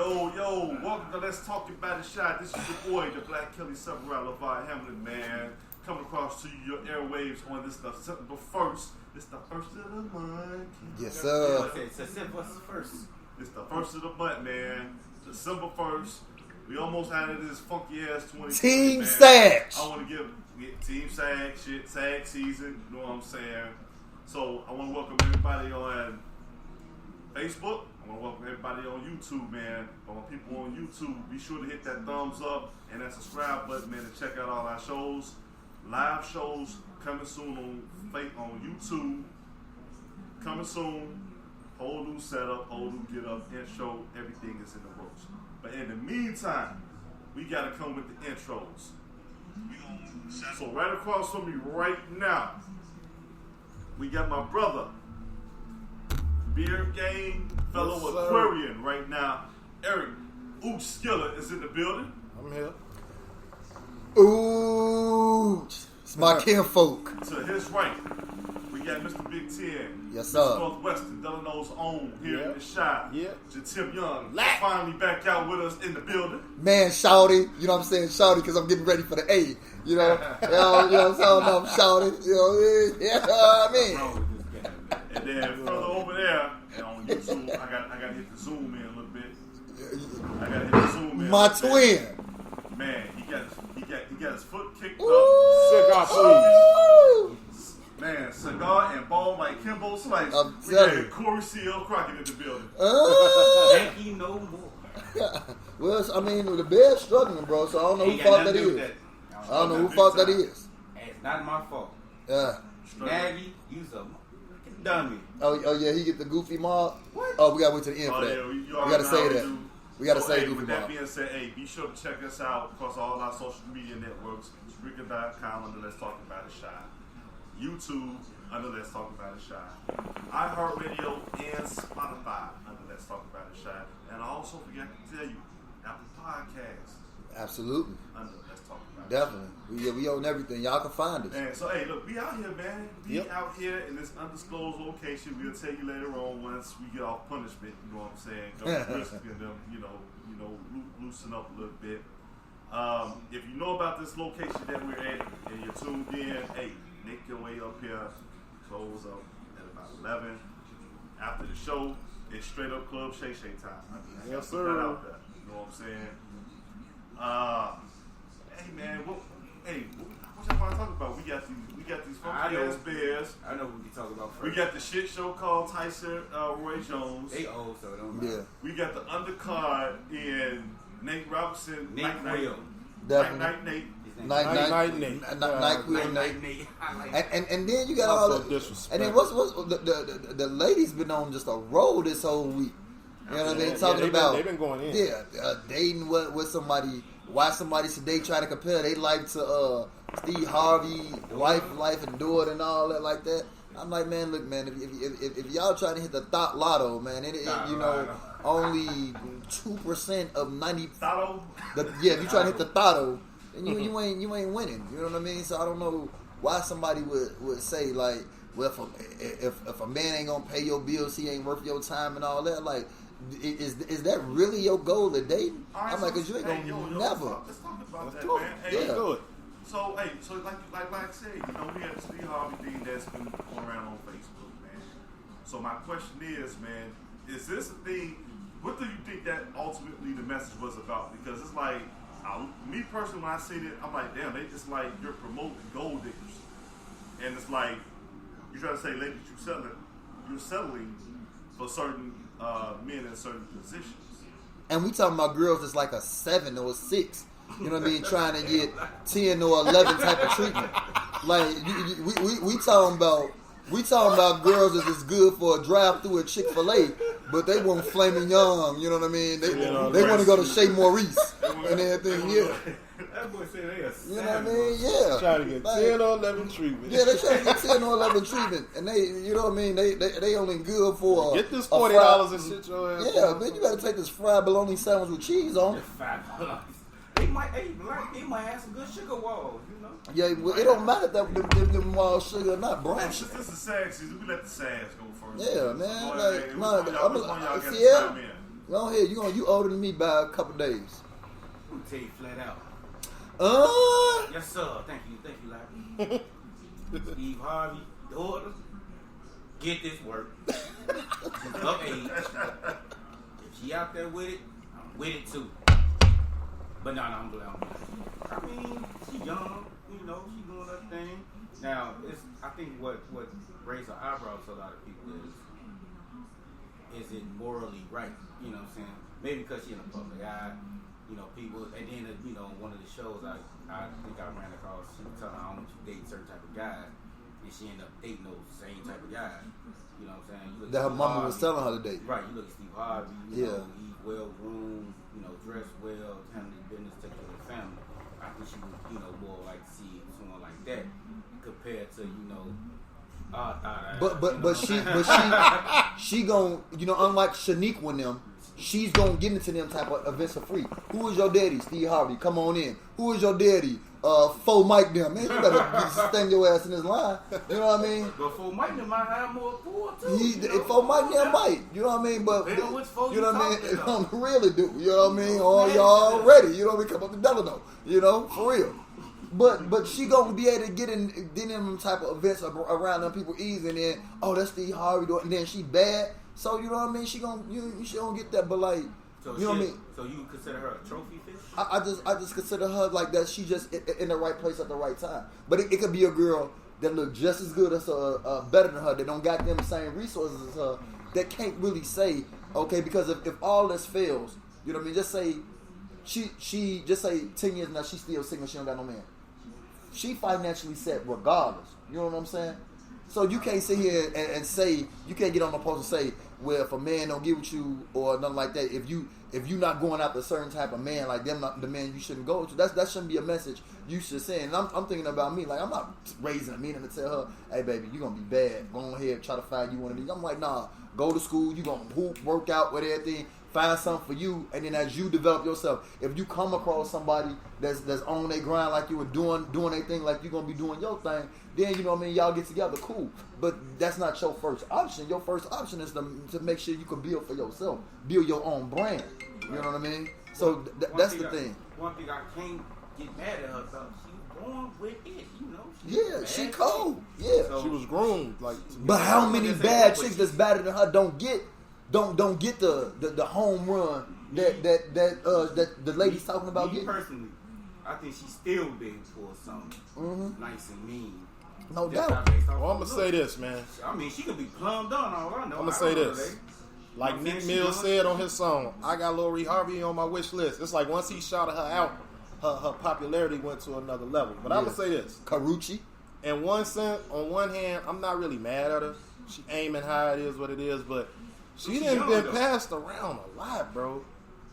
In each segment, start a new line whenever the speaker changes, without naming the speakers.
Yo, welcome to Let's Talk About It Shot. This is your boy, the Black Kelly Severell LeVar Hamilton, man. Coming across to your airwaves on this stuff. But first, it's the first of the month.
Yes, sir.
Okay, so what's first?
It's the first of the month, man. December 1st. We almost had it this funky ass 2020.
Team
man.
Sag.
I want to give Team Sag shit, Sag season. You know what I'm saying? So I want to welcome everybody on Facebook. I want to welcome everybody on YouTube, man. I want people on YouTube, be sure to hit that thumbs up and that subscribe button, man, to check out all our shows. Live shows coming soon on YouTube. Coming soon. Whole new setup, whole new get up, intro, everything is in the works. But in the meantime, we gotta come with the intros. So right across from me right now, we got my brother, Beer Game fellow
Yes,
Aquarian right now. Eric Ooch Skiller is in the building.
I'm here. Ooh, it's my kinfolk.
To his right, we got Mr. Big Ten.
Yes,
Mr.
sir.
Northwestern, Delano's own here in
Yeah.
the shop.
Yeah.
Jatim Young,
Lack.
finally back out with us in the building.
Man, shouty, you know what I'm saying? Shouty, because I'm getting ready for the A. You know, you know what I'm talking about? Shouty, you know what I mean?
And then further over there, and on YouTube, I got to hit the zoom in a little bit. I got to hit the zoom in.
My
a little bit.
twin.
Man, he got his foot kicked
Cigar,
up.
please.
Ooh.
Man, cigar and ball like Kimbo Slice.
I'm
We
telling you.
got Corey C.L. Crockett in the building.
Yankee no more.
Well, I mean, the Bears struggling, bro, so I don't know who
Ain't
fault
got
that
nothing to do
is.
with
I don't know who fault that is.
It's not my fault.
Yeah.
Nagy, you's a motherfucking dummy.
Oh, yeah, he get the goofy mob.
What?
Oh, we gotta wait till the end for
Oh,
that.
yeah,
We
already
gotta
know
say
how
that.
do.
We gotta
So,
say
hey,
goofy
with that
mob.
being said, hey, be sure to check us out across all our social media networks. Spreaker.com under Let's Talk About It Shot. YouTube under Let's Talk About It Shot. iHeartRadio and Spotify under Let's Talk About It Shot. And I also forgot to tell you, Apple Podcasts
Absolutely.
under Let's Talk About It
Definitely. We own everything. Y'all can find us.
Man, so hey, look, we out here, man. We
Yep.
out here in this undisclosed location. We'll tell you later on once we get off punishment. You know what I'm saying? Governor Risk and them, loosen up a little bit. If you know about this location that we're at and you're tuned in, hey, make your way up here. Close up at about 11. After the show, it's straight up Club Shay Shay time. I mean, I
Yes,
gotta put that
sir.
out there. You know what I'm saying? Hey man, what y'all want to talk about? We got these
I
funky
know.
ass bears.
I know what we can talk about first.
We got the shit show called Tyson Roy Jones.
They old, so it don't matter.
Yeah.
We got the undercard in Nate Robinson.
Nate
Night
Will.
Definitely.
Night Nate.
His name
Night,
Night,
night,
Nate.
night, quill,
Nate.
night.
Nate. I like that.
And then you got
Not
all
so
the
disrespectful.
and then what's the ladies been on just a roll this whole week. You know what I mean?
Yeah,
Talking
they've
about
been going in.
Yeah, dating with somebody. Why somebody should they try to compare their life to Steve Harvey, life and do it and all that like that. I'm like, man, look, man, if y'all trying to hit the thought lotto, man, only 2% of 90.
Thotto.
If you trying to hit the thotto, then you ain't winning. You know what I mean? So I don't know why somebody would say like, well, if a man ain't gonna pay your bills, he ain't worth your time and all that. Like, is that really your goal to date? I'm like, cause you ain't gonna never.
Let's talk about
Let's
that,
do it.
man.
Let's
Hey,
do it.
so like I said, we had the Steve Harvey thing that's been going around on Facebook, man. So my question is, man, is this a thing? What do you think that ultimately the message was about? Because it's like, me personally, when I seen it, I'm like, damn, they just like you're promoting gold diggers, and it's like you try to say, ladies, you're settling for certain men in certain positions.
And we talking about girls that's like a 7 or a 6. You know what I mean? Trying to get 10 or 11 type of treatment. Like we talking about girls that is good for a drive through at Chick-fil-A, but they want Flaming Young. You know what I mean? They want to go to Chez Maurice and everything. Yeah.
That boy said they are.
You know what I mean? Yeah.
Trying to get
Like,
10 or 11 treatment.
Yeah, they trying to get 10 or 11 treatment, and they, you know what I mean? They only good for
Get this
a
$40 and
fried-
sit your ass
Yeah,
down.
man, you better take this fried bologna sandwich with cheese on it.
$5. They might have some good sugar walls, you know.
Yeah, well, it don't matter if them wild sugar or not, brown
This
sugar.
is the SAG season. We let the SAGs go first.
Yeah, man.
Boy,
Like,
hey,
no,
which one y'all got to
Sierra,
chime in?
Go ahead. You older than me by a couple days.
I'm gonna tell you flat out. Yes, sir. Thank you, Larry. Steve Harvey, daughter, get this work. Of age. If she out there with it, I'm with it too. But no, I'm glad. I mean, she young, you know, she doing her thing. Now, I think what raised her eyebrows to a lot of people is it morally right? You know what I'm saying? Maybe because she in the public eye, you know, people, and then, you know, one of the shows I think I ran across, she was telling her I don't want you to date certain type of guys, and she ended up dating those same type of guys. You know what I'm saying? You look
That her
Steve
mama
Harvey,
was telling her to date.
Right, you look at Steve Harvey, you
Yeah.
know, he's well groomed, you know, dressed well, handle his business, take care of the family. I think she would, you know, more like to see someone like that compared to, you know,
she gon', you know, unlike Shaniqua and them, she's gonna get into them type of events for free. Who is your daddy? Steve Harvey, come on in. Who is your daddy? Faux Mike them. Man, you better stand your ass in this line. You know what I mean?
But Faux Mike them might have more pull too.
Faux Mike them might. You know what I mean? But
Depending on which faux
you know
you
what I
talking
mean?
about.
Really do. You know what I mean? Or y'all ready. You know what I mean? Come up the Delano. You know, for real. But she gonna be able to get in them type of events around them people easy, and then that's Steve Harvey, and then she bad. So you know what I mean? She gonna get that, but like
So
you know what I mean?
So you consider her a trophy fish?
I just consider her like that. She just in the right place at the right time. But it could be a girl that look just as good as her, better than her, that don't got them same resources as her, that can't really say okay, because if all this fails, you know what I mean? Just say she just say 10 years now she's still single, she don't got no man. She financially set regardless. You know what I'm saying? So you can't sit here and say, you can't get on the post and say, well, if a man don't get with you or nothing like that, if you not going after a certain type of man, like them not the man you shouldn't go to, that shouldn't be a message you should send. And I'm thinking about me, like I'm not raising a meaning to tell her, hey baby, you gonna be bad. Go ahead, try to find you one of these. I'm like, nah, go to school, you gonna hoop, work out with everything. Find something for you, and then as you develop yourself, if you come across somebody that's on their grind like you were doing their thing, like you're gonna be doing your thing, then you know what I mean, y'all get together, cool. But that's not your first option. Your first option is to make sure you can build for yourself, build your own brand. You know what I mean? So that's the thing.
One thing I can't get mad at her about, she born with it, you know.
Yeah, she cold. Yeah,
So-
She was groomed like.
but how many bad chicks that's better than her don't get the home run that the lady's talking about
Me
getting?
personally, I think she's still big for something nice and mean.
No
Just
doubt.
not based off
Well, I'm
her
gonna
look.
say this, man.
I mean, she could be plumbed on. All I know.
I'm gonna
I
say
don't know,
this.
lady.
Like
I'm
Nick
saying, she
Mills
doing
said
her
on his song, I got Lori Harvey on my wish list. It's like once he shouted her out, her popularity went to another level. But I'm gonna say this.
Carucci.
In one sense, on one hand, I'm not really mad at her. She aiming high, it is what it is, but she
She
done
young,
been
though.
passed around a lot, bro.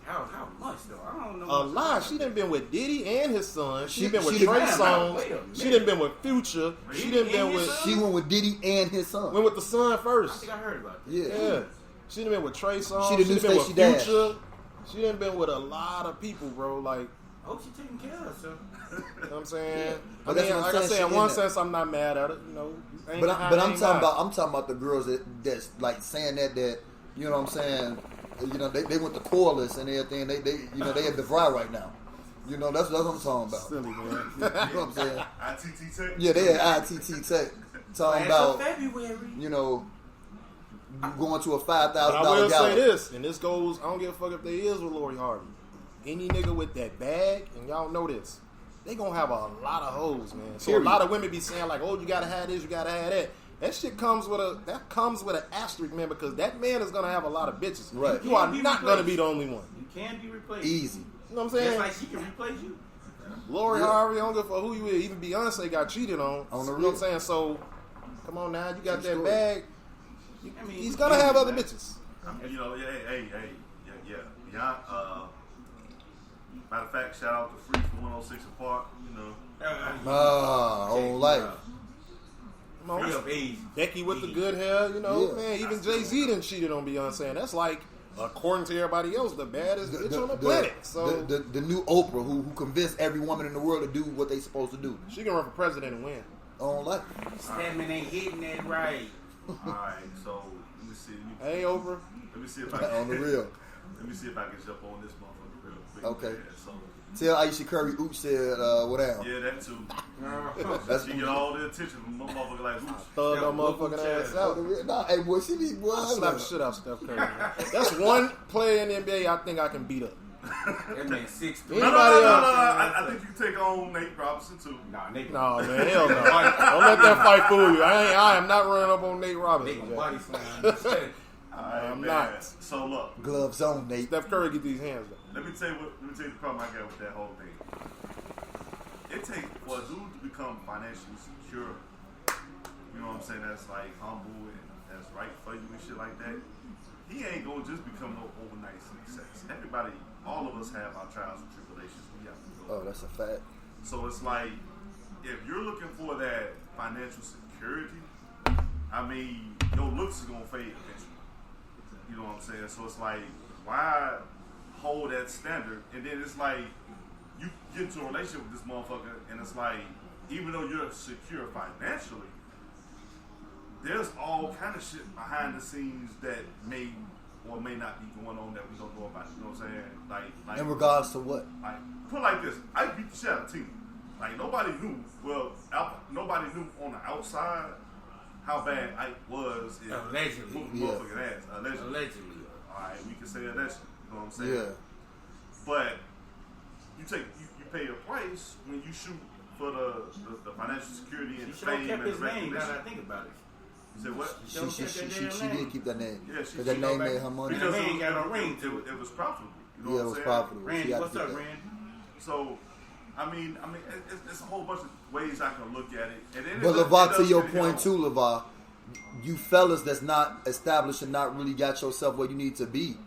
How much though? I don't know.
A lot. She done been with Diddy and his son. She been with
she
Trey
done-
Songz.
Wait a
She
minute.
done been with Future. She
Diddy
done been
and his
with
son?
She went with Diddy and his son.
went with the son
I
first.
think I heard about that.
Yeah.
Yeah. She done been with Trey Songz.
She the new
done been with
Stacey Dash.
Future. She done been with a lot of people, bro. Like,
I hope she's taking care of herself.
you know what I'm saying?
But
I
that's
mean,
what I'm
like I
saying,
said,
she
in
in
one
that.
sense, I'm not mad at her. You know, ain't
But
high,
I'm
ain't
talking
high.
about the girls that's like saying that you know what I'm saying, you know, they went to Corliss and everything. They you know they at DeVry right now. You know that's what I'm talking about.
Silly, man.
You know what I'm saying?
ITT Tech.
Yeah, they at ITT Tech talking
Last of
about
February.
you know going to a $5,000
But I will
gala.
say this, and this goes, I don't give a fuck if they is with Lori Harvey. Any nigga with that bag, and y'all know this, they gonna have a lot of hoes, man. So
Period.
a lot of women be saying like, oh, you gotta have this, you gotta have that. That shit comes with an asterisk, man, because that man is gonna have a lot of bitches.
Right.
You are
Can't be
not gonna
replaced.
be the only one.
You can be replaced.
Easy.
You know what I'm
Just
saying?
like she can replace you.
Lori
Yeah.
Harvey, I don't give a fuck who you is. Even Beyonce got cheated on.
On the
You know
real.
what I'm saying? So, come on now, you got
True
that
story.
bag.
I mean,
He's gonna have other
man.
bitches.
You know, yeah. Beyond, matter of fact, shout out to Free from 106 and Park. You know,
Whole life.
Come on.
Free of age.
Becky with the good hair, you know,
Yeah.
man. Even Jay-Z done cheated on Beyonce, and that's like, according to everybody else, the baddest bitch on the planet. So
the new Oprah who convinced every woman in the world to do what they supposed to do.
she can run for president and win.
On life.
Stedman ain't hitting that right.
all right. So let me see.
Hey, Oprah.
Let me see if I
On the real.
Let me see if I can jump on this motherfucker real quick.
Okay.
Yeah, so.
Tell Aisha Curry, oops, said, what down?
Yeah, that too.
That's
She get all the attention from a motherfucker like Hooch.
Thug that motherfucking ass out.
Nah, hey, boy, she be, boy,
I slap the shit out of Steph Curry. Man. That's one player in the NBA I think I can beat up.
That man 6'3".
No. I think you can take on Nate Robinson too.
Nah, Nate.
No, man, hell no. Don't let that fight fool you. I am not running up on Nate Robinson.
Nate body slam.
I'm
not.
So look,
gloves on, Nate.
Steph Curry get these hands up.
let me tell you the problem I got with that whole thing. It takes for a dude to become financially secure. You know what I'm saying? That's like humble and that's right for you and shit like that. He ain't gonna just become no overnight success. Everybody, all of us have our trials and tribulations we have to go.
Oh, that's a fact.
So it's like, if you're looking for that financial security, I mean, your looks is gonna fade eventually. You know what I'm saying? So it's like, why hold that standard? And then it's like, you get into a relationship with this motherfucker, and it's like, even though you're secure financially, there's all kind of shit behind the scenes that may or may not be going on that we don't know about. You know what I'm saying? Like
In regards to what?
like, put it like this: I beat the shit out of Tina. Like nobody knew. Well, nobody knew on the outside how bad Ike was. In
Allegedly.
whooping
Yeah.
motherfucking ass. Allegedly. All right, we can say allegedly. You know what I'm saying?
Yeah.
But you pay a price when you shoot for the financial security and
He
the
sure
fame
kept
and
his
the
name. Now
recognition.
that I think about it.
You said what?
She did keep that name.
Yeah, she
Because that
she
name
go back-
made her money.
Because
He ain't got no ring to
it was profitable. You know
Yeah,
what
it
I'm
was
saying?
profitable.
Randy,
She had to
what's
keep
up,
that.
Randy?
So, I mean, it's a whole bunch of ways I can look at it. And then
But
it
LeVar,
does
to your
hit
point
home.
too, LeVar, you fellas that's not established and not really got yourself where you need to be,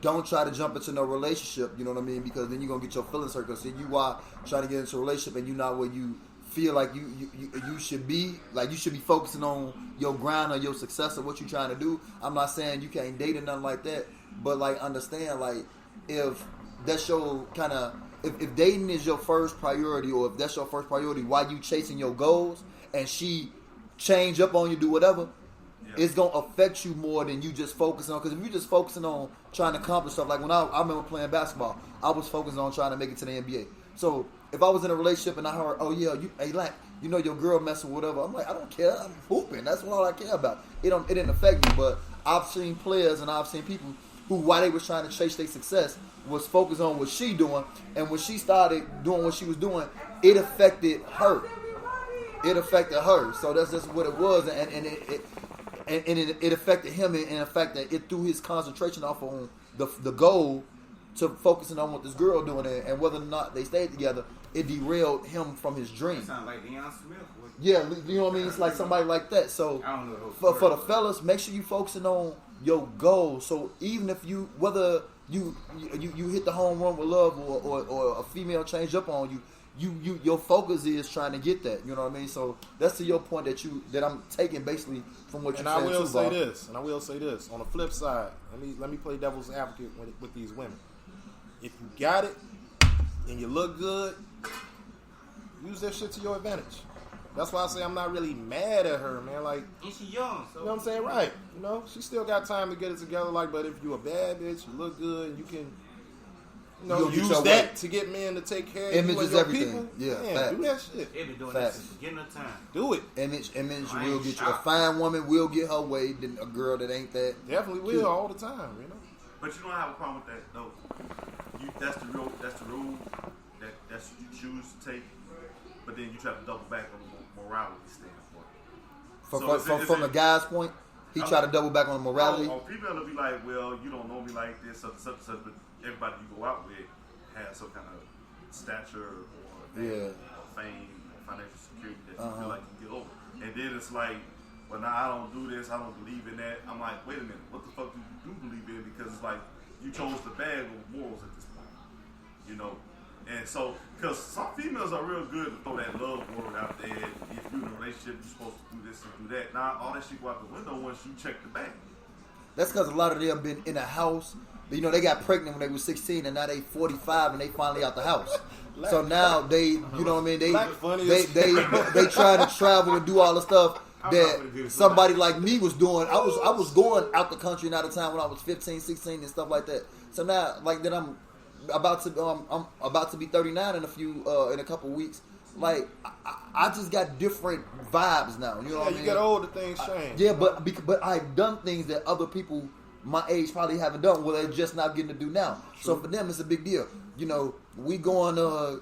don't try to jump into no relationship, you know what I mean? Because then you're going to get your feelings hurt. Because you are trying to get into a relationship and you're not where you feel like you should be. Like, you should be focusing on your grind or your success or what you're trying to do. I'm not saying you can't date or nothing like that. But, like, understand, like, if that's your kind of... If dating is your first priority, or if that's your first priority while you chasing your goals, and she change up on you, do whatever, it's going to affect you more than you just focusing on. Because if you're just focusing on trying to accomplish stuff, like when I remember playing basketball, I was focusing on trying to make it to the NBA. So if I was in a relationship and I heard, oh yeah, you know your girl messing with whatever, I'm like, I don't care. I'm hooping. That's all I care about. It didn't affect me. But I've seen players and I've seen people who, while they was trying to chase their success, was focused on what she doing. And when she started doing what she was doing, it affected her. It affected her. So that's just what it was. And it affected him in the fact that it threw his concentration off on the goal to focusing on what this girl doing and whether or not they stayed together. It derailed him from his dream.
Sound like Deion Smith.
Yeah, you know what I mean? It's like somebody like that. So
I don't know.
for the fellas, make sure you focusing on your goal. So even if whether you hit the home run with love or a female change up on you, your focus is trying to get that. You know what I mean? So that's to your point that I'm taking basically from what you're saying.
And I will
too,
say
Bob.
this. And I will say this. On the flip side, let me play devil's advocate with these women. If you got it and you look good, use that shit to your advantage. That's why I say I'm not really mad at her, man. Like,
And she young, so
you know what I'm saying? Right. You know, she still got time to get it together. Like, but if you a bad bitch, you look good, and you can,
You
use
your
that
way.
to get men to take care of
Image
you and
is
your
everything.
people.
Yeah,
Man,
facts.
do that shit.
they been doing
Facts.
that since the beginning of time.
Do it.
Image
I
will
ain't
get you. A
shocked.
fine woman will get her way than a girl that ain't that.
Definitely will
Cute.
all the time, you know.
But you don't have a problem with that though. That's the rule. That's what you choose to take. But then you try to double back on the morality standpoint.
From the guy's point, he tried to double back on the morality.
On female will be like, well, you don't know me like this, such and such, but everybody you go out with has some kind of stature or fame or financial security that you feel like you get over. And then it's like, well, now I don't do this, I don't believe in that. I'm like, wait a minute, what the fuck do you believe in? Because it's like you chose the bag of morals at this point, you know. And so, because some females are real good to throw that love word out there. If you're in a relationship, you're supposed to do this and do that. Now, all that shit go out the window once you check the bag.
That's because a lot of them been in a house. You know, they got pregnant when they were 16, and now they 45, and they finally out the house. So now they, you know what I mean? They trying to travel and do all the stuff. that somebody like me was doing. I was going out the country and out of town when I was 15, 16 and stuff like that. So now, like that, I'm about to be 39 in a couple weeks. Like I just got different vibes now. You know what I mean?
You get older, things change.
Yeah, but I've done things that other people my age probably haven't done. Well, they're just not getting to do now. True. So for them, it's a big deal. You know, we going to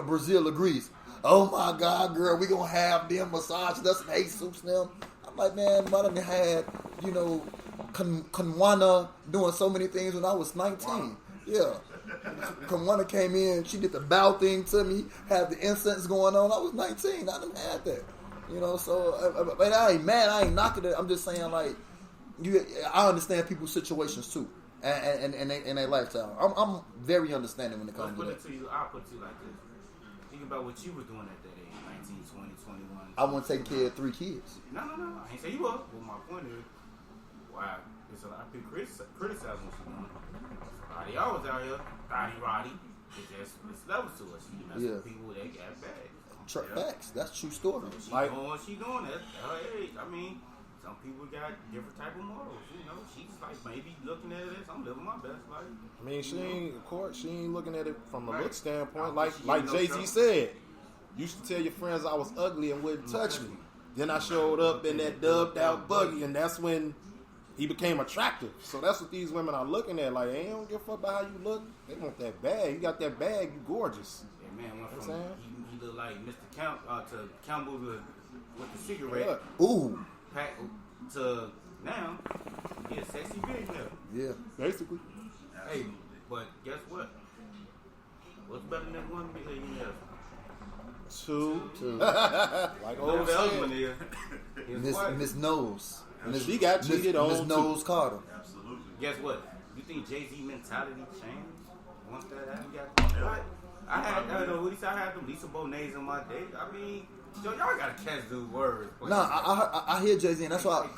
Brazil or Greece. Oh my God, girl, we gonna have them massage us and Jesus them. I'm like, man, I done had, you know, Kanwana doing so many things when I was 19. Yeah. Kanwana came in, she did the bow thing to me, had the incense going on. I was 19. I done had that. You know, so, but I ain't mad. I ain't knocking it. I'm just saying, like, I understand people's situations too. And their lifestyle. I'm very understanding when it comes to that.
I'll put it to you like this. Think about what you were doing at that age, 19, 20, 21.
I want to take care of 3 kids.
No. I ain't say you was. But my point is, why there's a lot of people criticizing what you're doing. Roddy always out here, Roddy. It's levels to us. You mess with people that got bad.
Facts. That's true story.
She doing what she doing. That's her age. I mean, some people got different type of morals. You know, she's like maybe looking at it as I'm living my best life.
I mean, she ain't looking at it from a look standpoint. Like Jay-Z said, used to tell your friends I was ugly and wouldn't touch me. Then I showed up in that dubbed out buggy, and that's when he became attractive. So that's what these women are looking at. Like, they don't give a fuck about how you look. They want that bag. You got that bag, you gorgeous.
Yeah, man, went from he looked like Mr. Campbell with the cigarette.
Yeah. Ooh.
To now, he a sexy big now.
Yeah.
Basically.
Hey, but guess what? What's better than 1 millionaire?
2. Like old
Miss Knowles.
She got cheated on.
Miss Knowles Carter.
Absolutely.
Guess what? You think Jay-Z mentality changed once that happened? What? I had them Lisa Bonet in my day. I mean, y'all gotta catch the words.
Nah, I hear Jay-Z, and that's why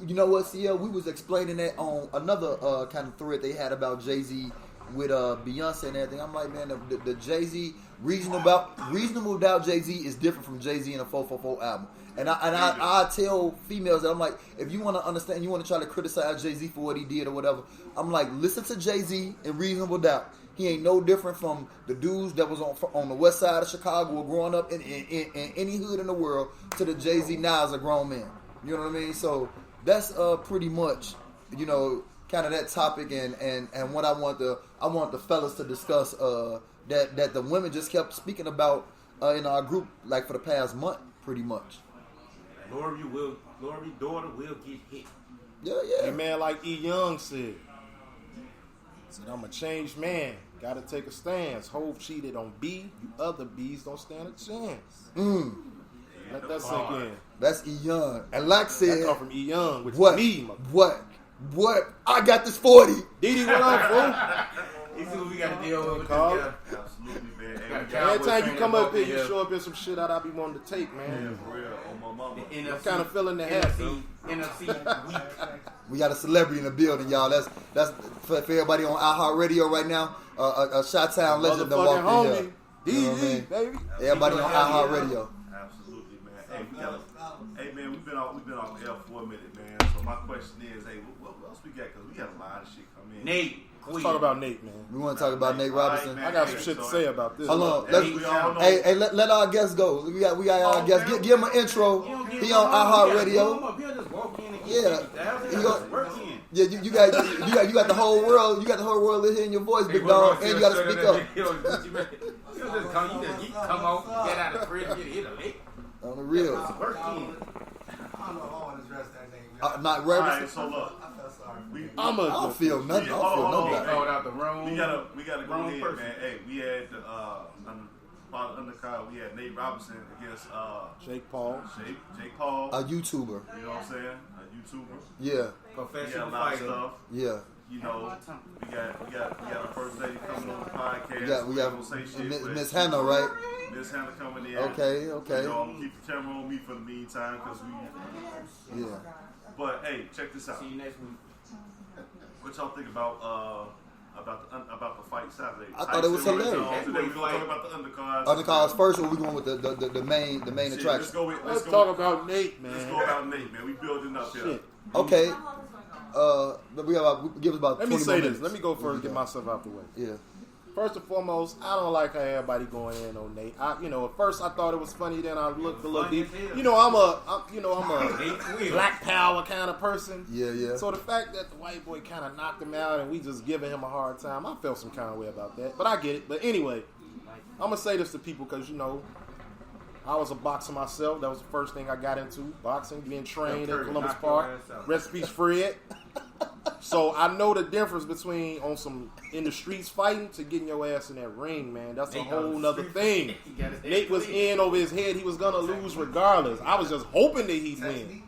you know what, CL, we was explaining that on another kind of thread they had about Jay-Z with Beyonce and everything. I'm like, man, the Jay-Z Reasonable Doubt Jay-Z is different from Jay-Z in a 444 album. And I tell females that I'm like, if you want to understand, you want to try to criticize Jay-Z for what he did or whatever, I'm like, listen to Jay-Z in Reasonable Doubt. He ain't no different from the dudes that was on the west side of Chicago or growing up in any hood in the world to the Jay-Z now as a grown man. You know what I mean? So that's pretty much, you know, kind of that topic and what I want the fellas to discuss that the women just kept speaking about in our group like for the past month, pretty much.
Lori daughter will get hit.
Yeah.
A man like E. Young said, I'm a changed man. Gotta take a stance. Hove cheated on B. You other B's don't stand a chance. Let that sink in.
That's E. Young. And like said,
that come from E. Young, which
what?
Me.
What? I got this 40.
Didi, what up, fool?
You see what we got to deal with?
Absolutely, man.
Every time you come up here, you show up in some shit I be wanting to take, man.
Yeah, for real. On my mama.
I'm kind of feeling the hat,
NFC week.
We got a celebrity in the building, y'all. That's for everybody on iHeartRadio right now. A Chi-Town legend that walked in here.
DD,
you know what I mean?
baby.
Everybody on iHeartRadio.
Absolutely, man. Hey, man, we've been off air for a minute, man. So my question is, hey, what else we got? Because we got a lot of shit come in.
Nate.
Let's talk about Nate, man.
We want to talk about Nate Robinson.
Right,
I got some shit to say about this.
Hold on. Let our guests go. We got our guests. Give him an intro. He on iHeartRadio. Yeah, you got the whole world. You got the whole world hearing your voice, big dog, and you got to speak up.
You come out, get out of the fridge, get hit a lick.
On the real.
It's a Burger King.
I don't know if I want to address that name.
Not
All
Robinson.
right, so look.
I felt sorry.
I don't feel nothing. I don't feel nothing.
Throw it out the room.
We gotta go ahead, man. Hey, we had the undercard. We had Nate Robinson against
Jake Paul.
Jake Paul.
A YouTuber.
You know what I'm saying? A YouTuber.
Yeah.
Professional
a lot of
fighter.
stuff.
Yeah.
You know, we got our first lady coming on the podcast.
We
gonna say shit
got
with
Miss Hannah, right?
Miss Hannah coming in.
Okay.
You know, I'm gonna keep the camera on me for the meantime because we.
Yeah.
But hey, check this out.
See you next week.
What y'all think about about the fight Saturday.
I thought it was
Tyson,
hilarious.
Roy Jones, and then we're gonna talk about the undercards.
Undercards first, or we going with the main
Shit,
attraction?
Let's talk about Nate, man.
Let's go about Nate, man. We building up here.
Shit.
Okay. We give us about.
Let me
20
say
more
this.
minutes.
Let me go first. Get myself out the way.
Yeah.
First and foremost, I don't like how everybody going in on Nate. At first I thought it was funny. Then I looked a little deep. I'm a black power kind of person.
Yeah.
So the fact that the white boy kind of knocked him out and we just giving him a hard time, I felt some kind of way about that. But I get it. But anyway, I'm gonna say this to people because I was a boxer myself. That was the first thing I got into, boxing, being trained in Columbus Park. Rest in peace, Fred. So I know the difference between on some in the streets fighting to getting your ass in that ring, man. That's a whole nother thing. Nate was in over his head. He was gonna lose regardless. I was just hoping that he'd win.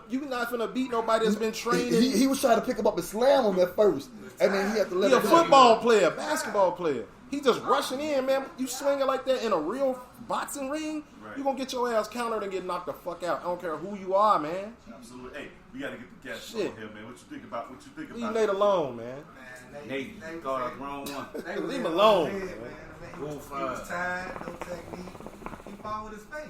You're not finna beat nobody that's been training.
He was trying to pick him up and slam him at first, and then he had to let
He a
him
football player, basketball player. He just rushing in, man. You swinging like that in a real boxing ring, you gonna get your ass countered and get knocked the fuck out. I don't care who you are, man.
Absolutely. Hey, we gotta get the gas on
Shit.
here, man. What you think about?
Leave Nate alone, man.
Nate called out the wrong one.
Leave him alone.
He was tired, no technique. He fought with his face.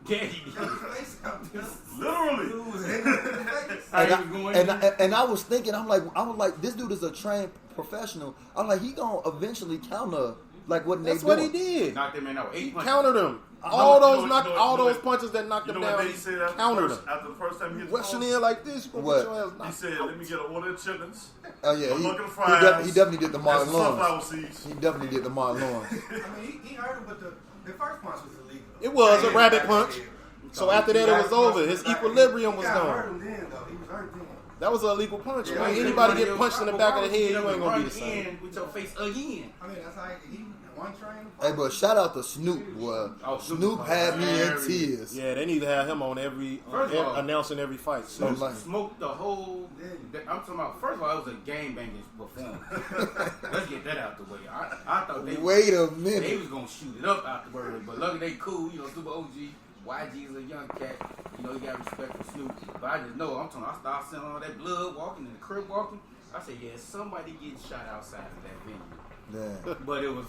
Yeah, he did.
His face up there.
Literally.
Dude was hitting him in the face.
How he was going in?
and I was thinking, I was like, this dude is a trained professional. I'm like, he gonna eventually counter like what Nate
That's what he
doing.
did.
Knocked him in out.
He
8 punches.
countered him.
You
All
know
those
what-
punches that knocked
You
him
know what
down,
Nate
he
said after
countered
the
him.
after the first time he hit the
Rushing
ball?
in like this, you gonna
What?
get your ass
He
knocked
said,
out.
let me get an order of chickens.
Oh yeah,
A bucket of fries.
he definitely did the
and
Marlon
some sunflower
Lawrence.
seeds.
He definitely did the Marlon Lawrence.
I mean, he hurt him, but the first punch was illegal.
It was a
Yeah,
rabbit
back
punch.
then.
So after that, it was over. His equilibrium was
He got hurt
gone.
him then, though. He was hurt then.
That was an illegal punch.
Yeah,
Man,
he
anybody
did.
get punched in the back of the head, you ain't gonna be the same.
In with your face again.
I mean, that's how he one train.
Hey, but shout out to Snoop. Boy.
Oh, Snoop
Snoop
was
had me in
hilarious.
tears.
Yeah, they need to have him on
First of all,
announcing every fight.
So
So,
like,
Smoked the whole. I'm talking about. First of all, it was a game banging performance. Let's get that out the way. I thought they
wait a
they
minute.
was gonna shoot it up afterwards, but luckily they cool. Super OG. YG is a young cat. He got respect for Snoop. But I just know, I started seeing all that blood walking and the crib walking. I said, yeah, somebody getting shot outside of that venue.
Yeah.
But it was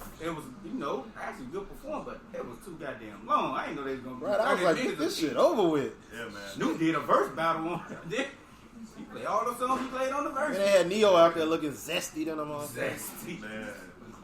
actually good performance, but it was too goddamn long. I didn't know they was gonna be
right, I was
30
like,
minutes
this
of
shit over with.
Yeah, man.
Snoop did a verse battle on it. He played all the songs he played on the verse.
And they had Neo out there looking zesty than a motherfucker.
Zesty.
Man.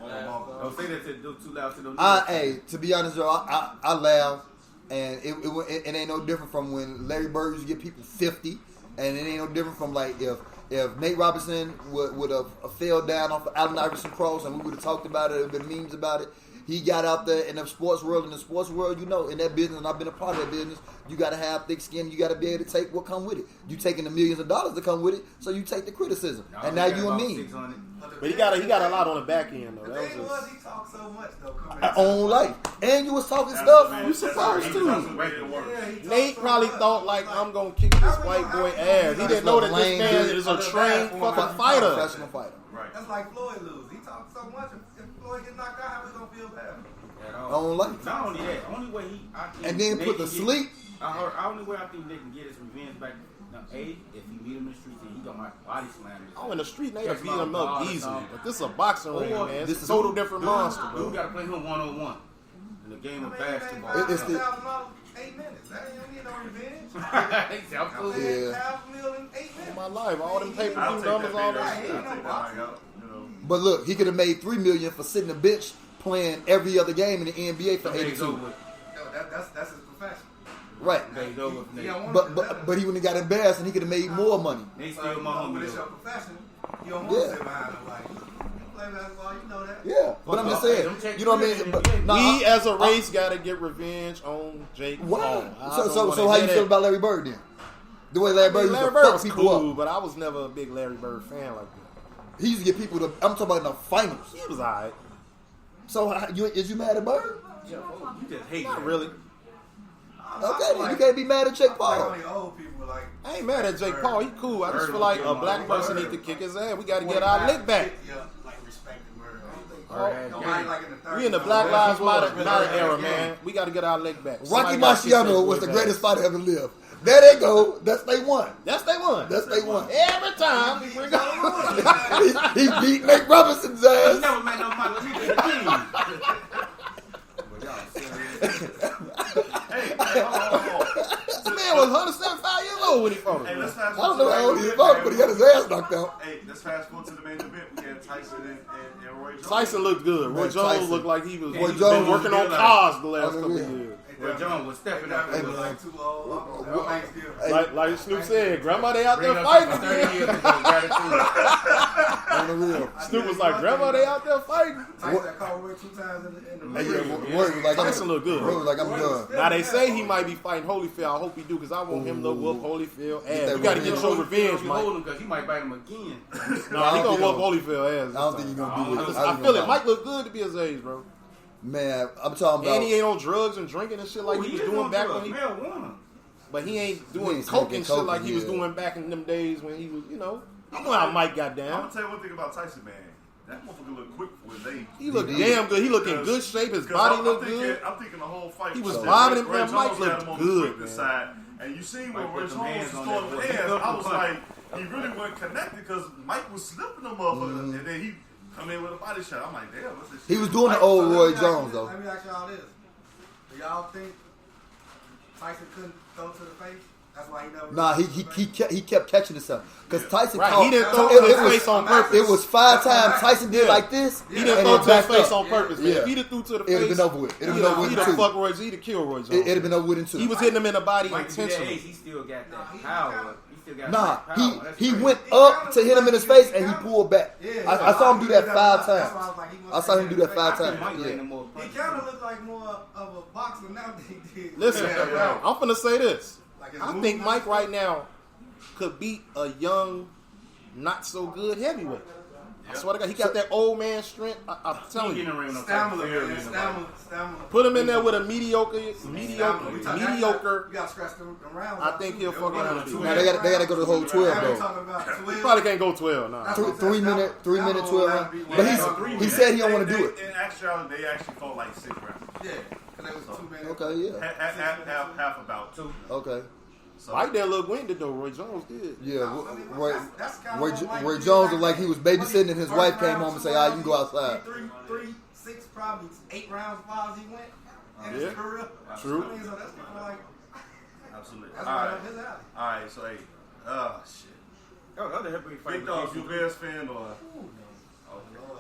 Oh, my mama.
Don't say that too loud to them.
Hey, to be honest, though, I laughed, and it ain't no different from when Larry Bird used to give people 50, and it ain't no different from like if Nate Robinson would have fell down off of Allen Iverson cross, and we would have talked about it, there been memes about it. He got out there in the sports world. In the sports world, in that business, and I've been a part of that business, you got to have thick skin. You got to be able to take what come with it. You taking the millions of dollars that come with it, so you take the criticism. And now you and me.
But he got a lot on the back end though.
The
That
thing
was
was,
just,
he talked so much though. coming
Our
into
own
the-
life, and you was talking
That's
stuff
what
you
made-
supposed
that's
to.
what made it work.
Yeah, he talked
Nate
so
probably
much.
thought like I'm gonna kick this white boy ass. He didn't know that this man is a trained fucking fighter.
Professional fighter.
Right.
That's like Floyd lose. He talked so much. If Floyd get knocked out, how we gonna feel bad?
Own life.
Not only that, only way I think
And then
they
put
can
to
get-
sleep.
Only way I think they can get his revenge back. Now, if he meet him in the streets, and he gonna body slam him.
Oh, in the street, Nate
Yes,
beat him up
my
easily.
God.
But this is a boxing ring,
Or-
man.
This
It's
is
a total different monster,
You
bro.
gotta play him 1-on-1 in the game of basketball.
It's the-
$5,000 8 minutes. That ain't need no revenge.
Absolutely.
Yeah.
$500,000 in 8 minutes.
My life, all them
I'll
pay-per-view
take
numbers,
that
all
big
that
ass.
shit.
I'll take that bag out.
But look, he could have made $3 million for sitting the bench playing every other game in the NBA for
Days
82.
over with.
No, that's his profession.
Right.
Days over with.
He
Nate.
don't want
But he wouldn't have got embarrassed and he could have made more money.
Nate still my
But
homie.
it's your
though.
profession. You don't want
Yeah.
to sit behind him like, you play basketball, you know that.
Yeah. But I'm just saying, you know what I mean? But, nah,
We as a race gotta get revenge on Jake Paul. I don't
So
wanna
how
hear
you
that.
feel about Larry Bird then? The way Larry Bird used
Larry
to
Bird
fuck
was
people
cool,
up.
but I was never a big Larry Bird fan like that.
He used to get people to. I'm talking about in the finals.
He was alright.
So is you mad at Bird?
You just hate
Not
him.
really.
Okay, then you can't be mad at Jake
Like
Paul.
only old people like.
I ain't mad at Jake Paul. He cool. I just feel like a black person need to kick his ass. We got to get our lick back.
Yeah, like respect the word.
Bird
Nobody
had
like in the 30s.
We in the Black Lives Matter
Bird
era,
had
man. We got to get our lick back.
Rocky
Somebody gotta kick that
Marciano was
boy's
the
ass.
greatest fighter ever lived. There they go. That's they won.
That's they won.
That's they won.
Every time we bring up.
he beat Nate Robinson's
He
ass.
never met no mother nigga in the team.
Hey, hold on.
This man was 175 years old when he fought
Hey,
him.
let's
I
fast
don't
forward
know
to
how
the
old
main
he
event,
was,
man.
but he got his ass knocked out.
Hey, let's fast forward to the main event. We had Tyson and Roy Jones.
Tyson looked good. Roy
Man,
Jones
Tyson.
looked like he was
Roy
been
Jones
working
was
on
good,
cars the last
Oh,
couple
yeah.
of years.
Roy Jones was stepping up.
They
Hey,
like too old. Thanks, Gil.
Like Snoop said, Grandma, they out
bring
there
up
fighting
from 30
again.
years ago, gratitude.
On the real.
Snoop was like, Grandma, they out there fighting.
Tyson called Roy 2 times in the
Hey,
ring.
yeah, Roy was like,
Tyson look good.
Roy was like, I'm done.
Now they say he might be fighting Holyfield. I hope he do because I want him to whoop Holyfield
Get
ass.
that
You got to
revenge.
get your revenge,
You
Mike.
hold him because he might bite him again.
No,
I
he
don't
gonna
think
whoop Holyfield ass.
I don't think he's gonna do it.
I feel it. Mike look good to be his age, bro.
Man, I'm talking
And he
about.
ain't on drugs and drinking and shit like he was
is
doing
on
back
drugs,
when he.
marijuana.
But he ain't
He
doing
ain't
coke
smoking
and shit
coke,
like he was
yeah.
doing back in them days when he was, you know. You know how Mike got
I'm
down.
gonna tell you one thing about Tyson, man. That motherfucker look quick for his age.
He looked
He did.
damn good. He looked in good shape. His
'Cause
body looked good.
I'm thinking the whole fight.
He was
that
bobbing him,
Roy
man.
Jones
Mike
had
looked
him on
good,
the quickness
man.
side, and you seen when
Mike
Roy
put them
Jones
hands
was
on
throwing
that
the
boy.
hands.
He
I was
up the
like, he really wasn't connected because Mike was slipping them motherfuckers, and then he come in with a body shot. I'm like, damn, what's this?
He
shit?
was doing the
So
old
let
Roy
me ask
Jones
you-
though.
Let me ask y'all this: do y'all think Tyson couldn't throw to the face? That's why he never.
Nah, he kept catching himself because Tyson
Right,
caught.
he didn't throw
it,
to his
it was,
face on purpose.
It was 5 times Tyson did
Yeah.
like this.
He didn't
and
throw
then
to his
backed
face
up.
on purpose, man.
Yeah.
If he'd have threw to the
It'd have
face,
been over with. It'd have been over with
he'd
in
have
2.
fucked Roy. He'd have killed Roy Jones.
It'd have been over with in 2.
He was hitting him in the body
Mike, to be that age,
intentionally.
he still got that power. He still got
Nah,
that power. That's
he
crazy.
went up to hit him in his face and he pulled back.
Yeah,
I saw him do that 5
That's why I
times.
was like, he
I saw him do that 5
I think Mike
times.
landed
Yeah.
more
He
punches.
kind of looked like more of a boxer now than he did.
Listen,
Yeah.
I'm finna say this.
Like his
I think
movement
Mike
and
right
stuff.
now could beat a young, not so good heavyweight. I swear to God, he got that old man strength. I'm
He
telling
getting
you.
around no
Stamina,
type of
man.
area,
Stamina.
Put him in there with a mediocre.
We talking-
You
You got to scratch them rounds.
I think he'll fuck around and beat
Now they got to go to the whole 12
Now we
though.
talking about 12.
probably can't go 12 now.
3 minute 12 round. But he said he don't want to do it.
In actuality, they actually fought like 6 rounds.
Yeah, because it was 2 minutes.
Okay, yeah.
Half about 2.
Okay.
So,
Mike didn't look winded though. Roy Jones did.
Yeah,
I mean,
Roy,
that's kinda
Roy,
what Mike
Roy
did
Jones
back
looked like he was babysitting and his
First
wife came
round,
home and
two
say, "Ah, you
rounds,
can go outside."
Three, 6, probably 8 rounds as far as he went in
Yeah.
his career.
True.
I mean, so that's kind of like,
absolutely.
that's
All
right
right.
up his alley.
All right, so hey. Oh, shit.
Oh, the other heavyweight fight
Big
was
Dog, you
KC.
Bears fan or?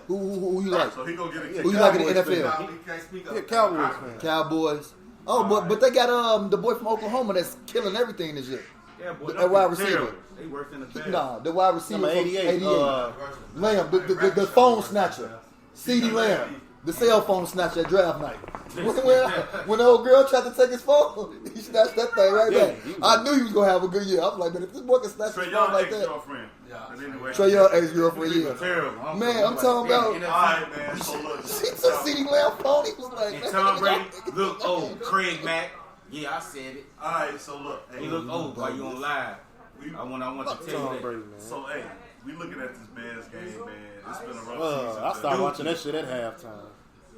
Who you like?
So he gonna get a kick.
Who you like in the
Cowboys
NFL?
Nah, he can't speak up.
Yeah, Cowboys fan.
Cowboys. Oh, but they got the boy from Oklahoma that's killing everything this year.
Yeah, boy,
That wide receiver.
terrible. They worse than the Bears.
Nah, the wide receiver
Number
from
88.
88. Lamb, the phone snatcher. CeeDee Lamb, the cell phone snatcher at draft night. When the old girl tried to take his phone, he snatched that thing right
Yeah,
back.
he was-
I knew he was gonna have a good year. I was like, man, if this boy can snatch his
Trey
phone
Young
like that,
ex-girlfriend.
Yeah.
But anyway.
Trey Young ex-girlfriend, yeah.
Terrible. I don't
Man,
care
I'm
what
talking
nobody-
about-
Alright, man. So look.
She took CeeDee Lamb phone. He was like,
And
man,
Tom Brady
y'all-
look old. Craig Mack. Yeah, I said it.
Alright, so look. Hey,
He look old while you on live.
we,
I want to tell
Tom
you that.
Brady, man.
so, hey, we looking at this Bears game, man. It's been a rough season.
I started watching that shit at halftime.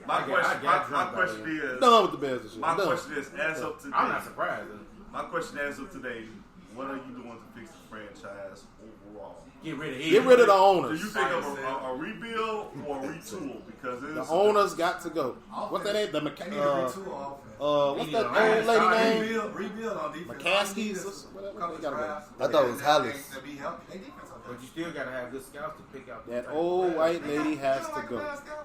My
I got
my
drunk
question
by
is,
Done with the Bears and shit.
my
Done.
question is, as of today,
I'm not surprised.
my question as of today, what are you doing to fix the franchise overall?
Get rid of it.
Get rid of the
Do
owners.
you think of a rebuild or a retool? Because
The owners got to go. What that ain't? The
They need to retool offense.
what's
Need
that
a
old
line
lady
start.
name?
Rebuild on defense.
McCaskies or whatever
Couple
they gotta go.
drives.
I thought it was Hollis.
To be healthy. They defense on
But you still got to have good scouts to pick out.
That old white lady has to go.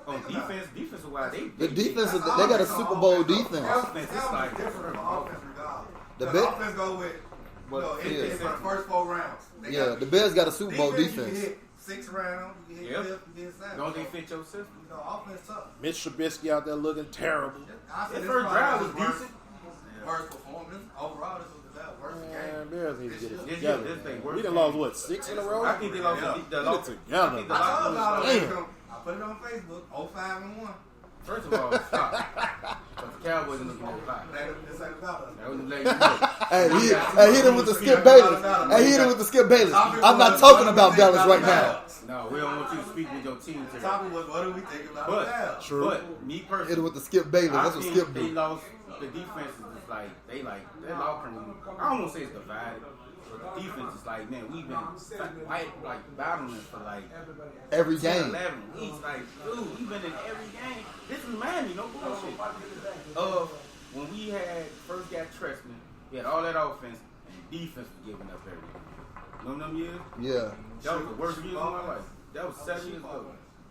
On defense wise,
The defense, they got a Super Bowl defense.
Offense is like
different from offense regardless.
The
The
bet-
offense go with anything
Yeah.
for the first 4 rounds. They
Yeah,
got-
the Bears got a Super Bowl
defense,
defense.
You can hit 6 rounds. You can hit
Yep.
5th. You can hit 7th.
Don't they fit your system?
You know, offense tough.
Mitch Trubisky out there looking terrible.
I said
That
this
first
probably
drive
his
was decent.
Worst performance. Overall, this was the best. Worst
Man,
game.
Bears need to get it
This
together.
year, this thing
man.
worse
We done
game.
lost, what, 6 in a row?
I think they lost
Yeah.
the
Get
lost.
it together.
I think the
I
lost
told y'all
was-
Damn.
I put it on Facebook. 0-5-1.
First of all, stop. But the Cowboys ain't looking at the line.
This ain't about us.
That was letting you know.
Hey, he hit him with the Skip Bayless. Hey, he hit him with the Skip Bayless. I'm not talking about Dallas right now.
No, we don't want you to speak with your team
The
today.
topic was, what do we think about
But,
Dallas?
True.
but me
Hit him
personally,
with the Skip Bayless.
I
That's what
think
Skip
they
do.
lost. The defense is just like their locker room. I don't want to say it's divided, But the defense is like, man, we've been battling for like
Every
10,
game.
11 weeks. Like, dude, we've been in every game. This reminds me, no bullshit, when we first got Trestman, we had all that offense, and the defense was giving up everything. Remember them years?
Yeah.
That was the worst years of my life. That was 7 years ago.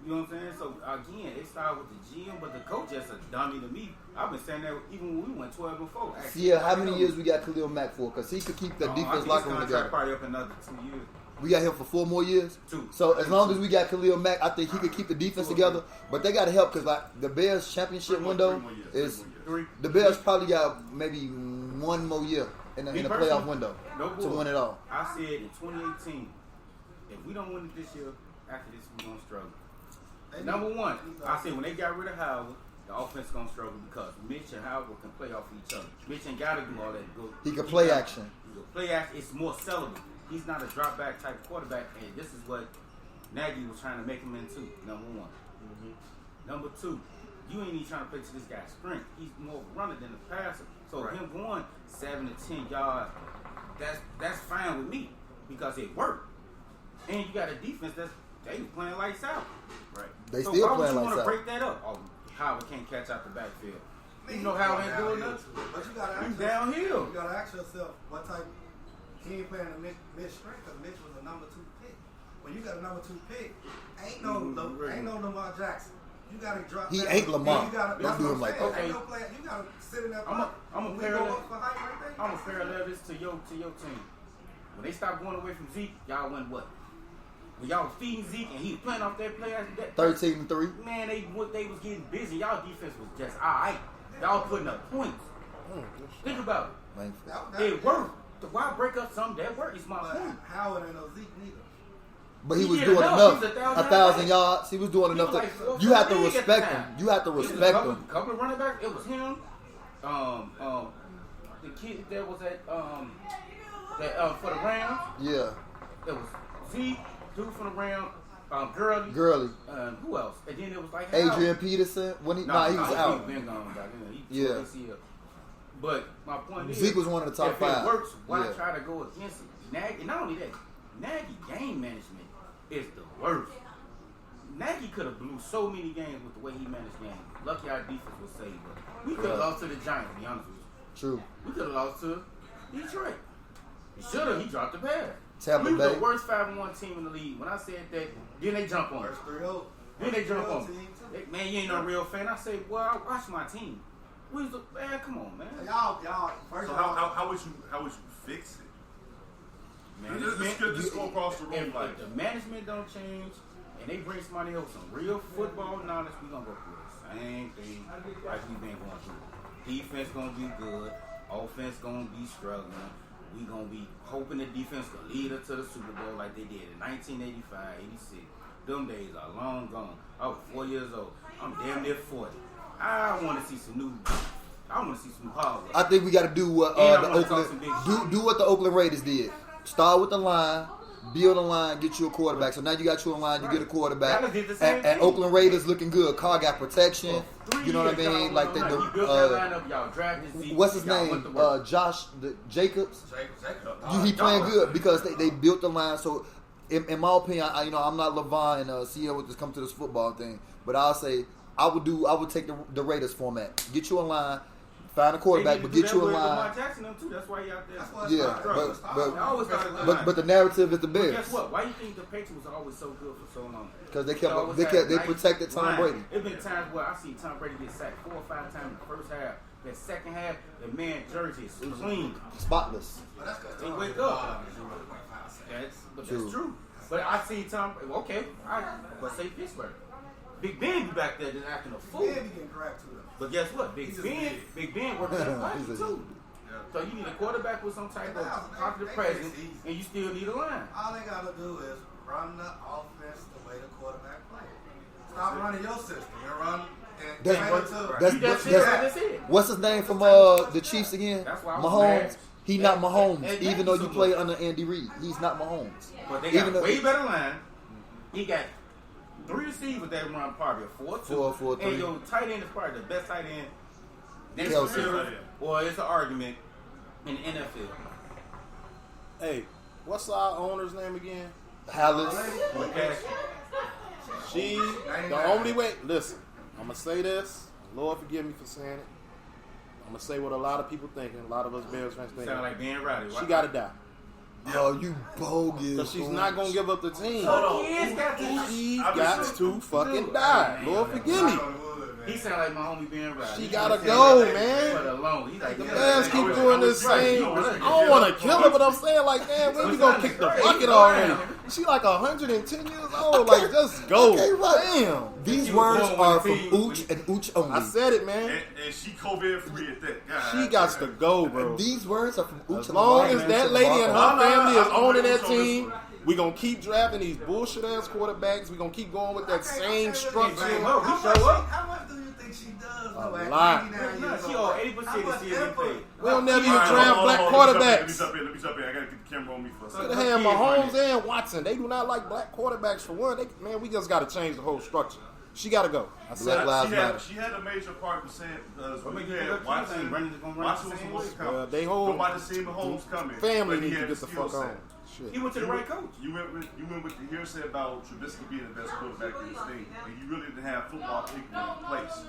You know what I'm saying? So, again, it started with the GM, but the coach just a dummy to me. I've been saying that even when we went 12 and 4.
Yeah, how many years we got Khalil Mack for? Because he could keep the defense locker room together.
Probably up another 2 years.
We got him for 4 more years.
2.
So as long as we got Khalil Mack, I think he could keep the defense together. But they got to help because like the Bears championship window is the Bears probably got maybe 1 more year in the playoff window to win it all.
I said in 2018, if we don't win it this year, after this we're gonna struggle. Number one, I said when they got rid of Howard, the offense gonna struggle because Mitch and Howard can play off each other. Mitch ain't gotta do all that good.
He can play action.
He can play action. It's more sellable. He's not a drop back type quarterback, and this is what Nagy was trying to make him into. Number one. Number two, you ain't even trying to play to this guy's strength. He's more of a runner than a passer. So him going 7 to 10 yards, that's fine with me because it worked. And you got a defense they was playing lights out. Right.
They
so
still
why
playing
would you
lights
want to
out.
break that up? Oh, Howard can't catch out the backfield. You know how ain't doing nothing.
But you gotta
He's
ask
downhill.
You gotta ask yourself what type. He ain't playing a mid strength because Mitch was a number 2 pick. When you got a number 2 pick, ain't no Lamar Jackson. You gotta drop.
He
back.
ain't Lamar.
Don't
do him like that.
Ain't no player. You gotta sit in that.
I'm a parallel. I'm a
fair
parallel this to your team. When they stopped going away from Zeke, y'all went what? When y'all was feeding Zeke and he was playing off that play after that
13-3.
Man, they was getting busy. Y'all defense was just alright. Y'all putting up points. Think about it. It worked. Why break up something that worked? It's my point.
Howard ain't no Zeke neither.
But he was
did
doing
enough.
enough.
He was
1,000 yards. He was doing
He
enough.
was like 4
You have to
for the league at the
respect him.
time.
You have to
It was
respect
a
him.
couple of running backs. It was him. The kid that was at for the Rams.
Yeah.
It was Zeke, dude from the Rams. Gurley. Who else? And then it was like
Adrian Peterson. When he he was out.
He been gone by then.
Yeah.
But my point is,
Zeke was one of the top
if
5.
it works, why
Yeah.
try to go against it? Nagy, not only that, Nagy game management is the worst. Nagy could have blew so many games with the way he managed games. Lucky our defense was saved, but we could have lost to the Giants. To be honest with you,
True.
we could have lost to Detroit. He should have. He dropped the pass.
Tampa
We was
Bay.
the worst 5-1 team in the league. When I said that, then they jump on us.
First 3-0.
Then they jump on
team
me.
too.
Man, you ain't no real fan. I say, well, I watch my team. Man, come on, man.
Y'all. First
So
of all,
how would you fix it?
Man,
Just go across the room
if
like
the management don't change and they bring somebody else some real football knowledge, we gonna go through the same thing like we've been going through. Defense gonna be good, offense gonna be struggling. We gonna be hoping the defense can lead us to the Super Bowl like they did in 1985, 86. Them days are long gone. I was 4 years old. I'm damn near 40. I want to see some new hard work.
I think we got to do what
And
the
I wanna talk some
Oakland
big
do what the Oakland Raiders did. Start with the line, build a line, get you a quarterback. So now you got you a line, you get a quarterback.
Dallas did the same
And
thing.
Oakland Raiders looking good. Carr got protection. You know what I mean? Like
you built that lineup, y'all drafted Zeke.
what's his
y'all
name?
went to work.
Josh Jacobs.
Jacob.
He playing good because they built the line. So in my opinion, I'm not LeVon and CEO with this come to this football thing, but I'll say I would take the Raiders format. Get you a line, find a quarterback, but get you a line.
Lamar Jackson, them too. That's why he out there.
That's why
Yeah, but the narrative is the
But
Bears
guess what? Why you think the Patriots was always so good for so long?
because
always
they
had nice
protected Tom
line.
Brady.
It's been times where I see Tom Brady get sacked 4 or 5 times in the first half. That second half, the man jersey is clean.
Spotless.
They wake up. That's
True.
true. But I see Tom. Okay, but say Pittsburgh. Big Ben be back there just acting a fool.
Yeah, he getting grabbed too.
But guess what? Big Ben working at the
He's a-
too. So you need a quarterback with some type of positive presence, and you still need a line.
All they gotta do is run the offense the way the quarterback plays. Stop running your system and run and
That's
train
what-
it to.
that's-
You just said
that's-
that's it.
What's his name from the Chiefs again?
That's why I was
Mahomes.
mad.
He not Mahomes,
And
even though you
Jackson
play
was.
under Andy Reid. He's not Mahomes.
But they
Even
got a
though-
way better line. He got 3 receivers that run probably a 4-2.
4-4-3.
And your tight end is probably the best tight end.
Kelsey.
Or it's an argument in the NFL. But guess what? Why you think the Patriots was always so good for so long? Because they got way better line. He got 3 receivers that run probably a 4-2. And your tight end is probably the best tight end. Next to him, or it's an argument. In the NFL.
Hey, what's our owner's name again?
Hallis.
She, the only way, listen, I'm going to say this. Lord forgive me for saying it. I'm going to say what a lot of people thinking, a lot of us Bears fans thinking.
Sound like Ben Riley.
She got to die.
Oh, you bogus.
Because she's not going to give up the team.
Hold on.
She got to fucking die. Lord forgive me.
He sound like my homie Ben Riley.
She gotta go,
But
man.
alone. He's like,
The Bears keep doing this same. I don't want to kill her, but I'm saying, like, man, when we gonna kick the bucket already? She like 110 years old. Like, just go.
Okay, right.
Damn.
These words are from Ooch and Ooch only.
I said it, man.
And she COVID free at that. God,
She got to go, bro.
These words are from Ooch
As
and
long
Lamar.
as that lady and her
No,
family is
I'm
owning
gonna
that
show this
team,
one.
we gonna keep drafting these bullshit ass quarterbacks. We gonna keep going with that same structure.
How much do you think she does?
A lot.
She owe 80% of CMP.
We don't never even
All right,
draft
hold on,
black
hold on. Let me
quarterbacks.
jump in. I gotta get the camera on me for a
They
second.
have Mahomes and Watson. They do not like black quarterbacks for one. Man, we just got to change the whole structure. She got to go. I said
Black
it.
Lives Matter.
She had a major part in saying because
What
when
make
you
you
had
look
Watson,
cute? Brandon's gonna run
Watson
the
was
same
supposed to
way.
come.
They hold-
Nobody seen Mahomes coming.
Family
but he
need to
had
get the
skill
fuck
set.
on. Shit.
He went to the right coach.
You went with the hearsay about Trubisky being the best quarterback in the state, and you really didn't have football people in place.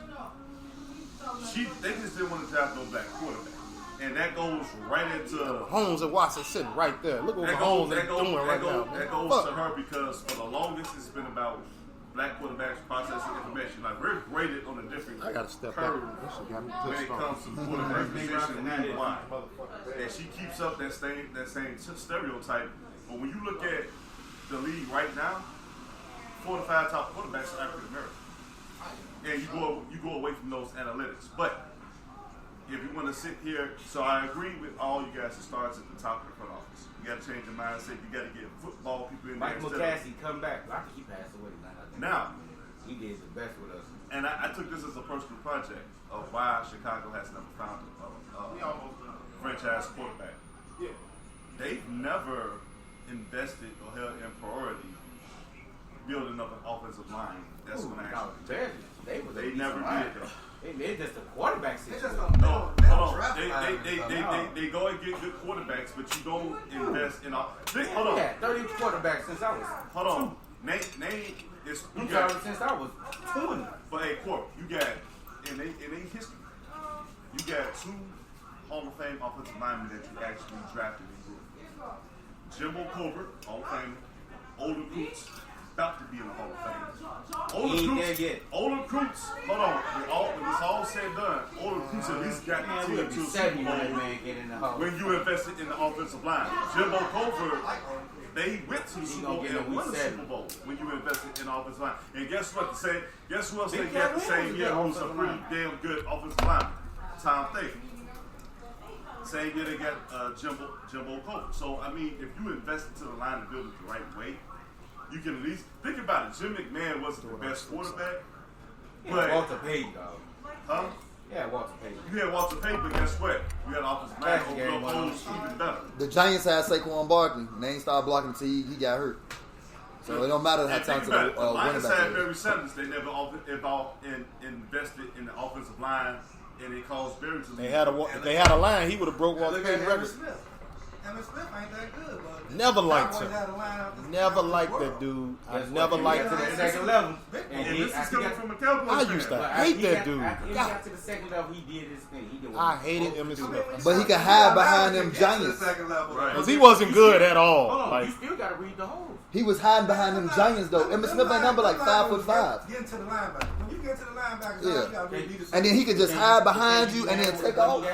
They just didn't want to draft no black quarterback, and that goes right into
Mahomes and Watson sitting right there. Look what Mahomes is doing right now.
That
man.
goes to
Fuck.
her because for the longest it's been about black quarterbacks processing information. Like we're graded on a different
I gotta step
curve
back. That shit got me
when
pissed
it
off.
comes to the quarterback position. Reason why? And she keeps up that same stereotype. But when you look at the league right now, 4 to 5 top quarterbacks are African American, and you go away from those analytics. But if you want to sit here, so I agree with all you guys. It starts at the top of the front office. You got to change your mindset. You got to get football people in there.
Mike McCaskey come back. I think he passed away
Now,
he did the best with us.
and I took this as a personal project of why Chicago has never found a franchise quarterback. They've never invested or held in priority building up an offensive line. That's when I actually they never did that.
It's just a quarterback
They
situation.
just don't
No,
they don't
hold on.
draft
They go and get good quarterbacks, but you don't invest in all. Hold on,
Yeah, 30 quarterbacks since I was.
hold on. Name is you
I'm
got.
sorry, since I was 20.
But hey, Corp, you got in a history, you got 2 Hall of Fame offensive linemen that you actually drafted in group. Jimbo Covert, Hall of Famer. Older Coots, about to be in the Hall of Fame.
He ain't there yet.
Older Coots, hold on. When it's all said and done, Older Coots at least got
Man,
the
we'll
team
be
to a
70
Super
when that
Bowl
man get in the hall.
when you invested in the offensive line. Jimbo Covert, they went to the Super Bowl
gonna get
and
in
won the
week
Super
7.
Bowl when you invested in the offensive line. And guess what? Guess who else
Big
they got the
Cat
same
Williams
year
is
who's a
offensive
pretty
line.
damn good offensive lineman? Tom Thayer. Same year they got Jimbo Covert. So, I mean, if you invest into the line and build it the right way, you can at least think about it. Jim McMahon wasn't the best quarterback, but
Walter Payton, dog.
huh?
Yeah, Walter Payton.
You had Walter Payton, but guess what? You had offensive line
That's the game
open up
on
holes
the
even better.
The Giants had Saquon Barkley, and they ain't started blocking until he got hurt. So it don't matter how
And think
talented
about it. The
the running
Lions
back
had
is.
Barry Sanders. They never invested in the offensive line, and it caused Barry to
If they had a line, he would have broke Walter
Look at
Payton's
Emmitt
record.
Smith. Emmitt Smith ain't that good, but
Never liked
Cowboys
him.
had a line out this-
Never
out this
liked
world.
that dude. I
Guess
never
what?
liked
He got to
him.
the second level.
And
he-
this is
after
coming
he got-
from a Cowboys
I
fan.
used to
But
hate
he
that
got-
dude.
After he
God.
got to the second level, he did his thing. He did what
I
he
hated
supposed
Emmitt
to do.
Smith.
But he could hide behind them Giants.
Right.
Because he wasn't good at all.
Hold on,
Like,
you still got to read the whole.
He was hiding behind them Giants though. Emmitt Smith ain't number like 5'5".
Get into the linebacker. When you get to the linebacker,
Yeah.
you gotta really lead the
And then he could just hide behind you and then take off.
No,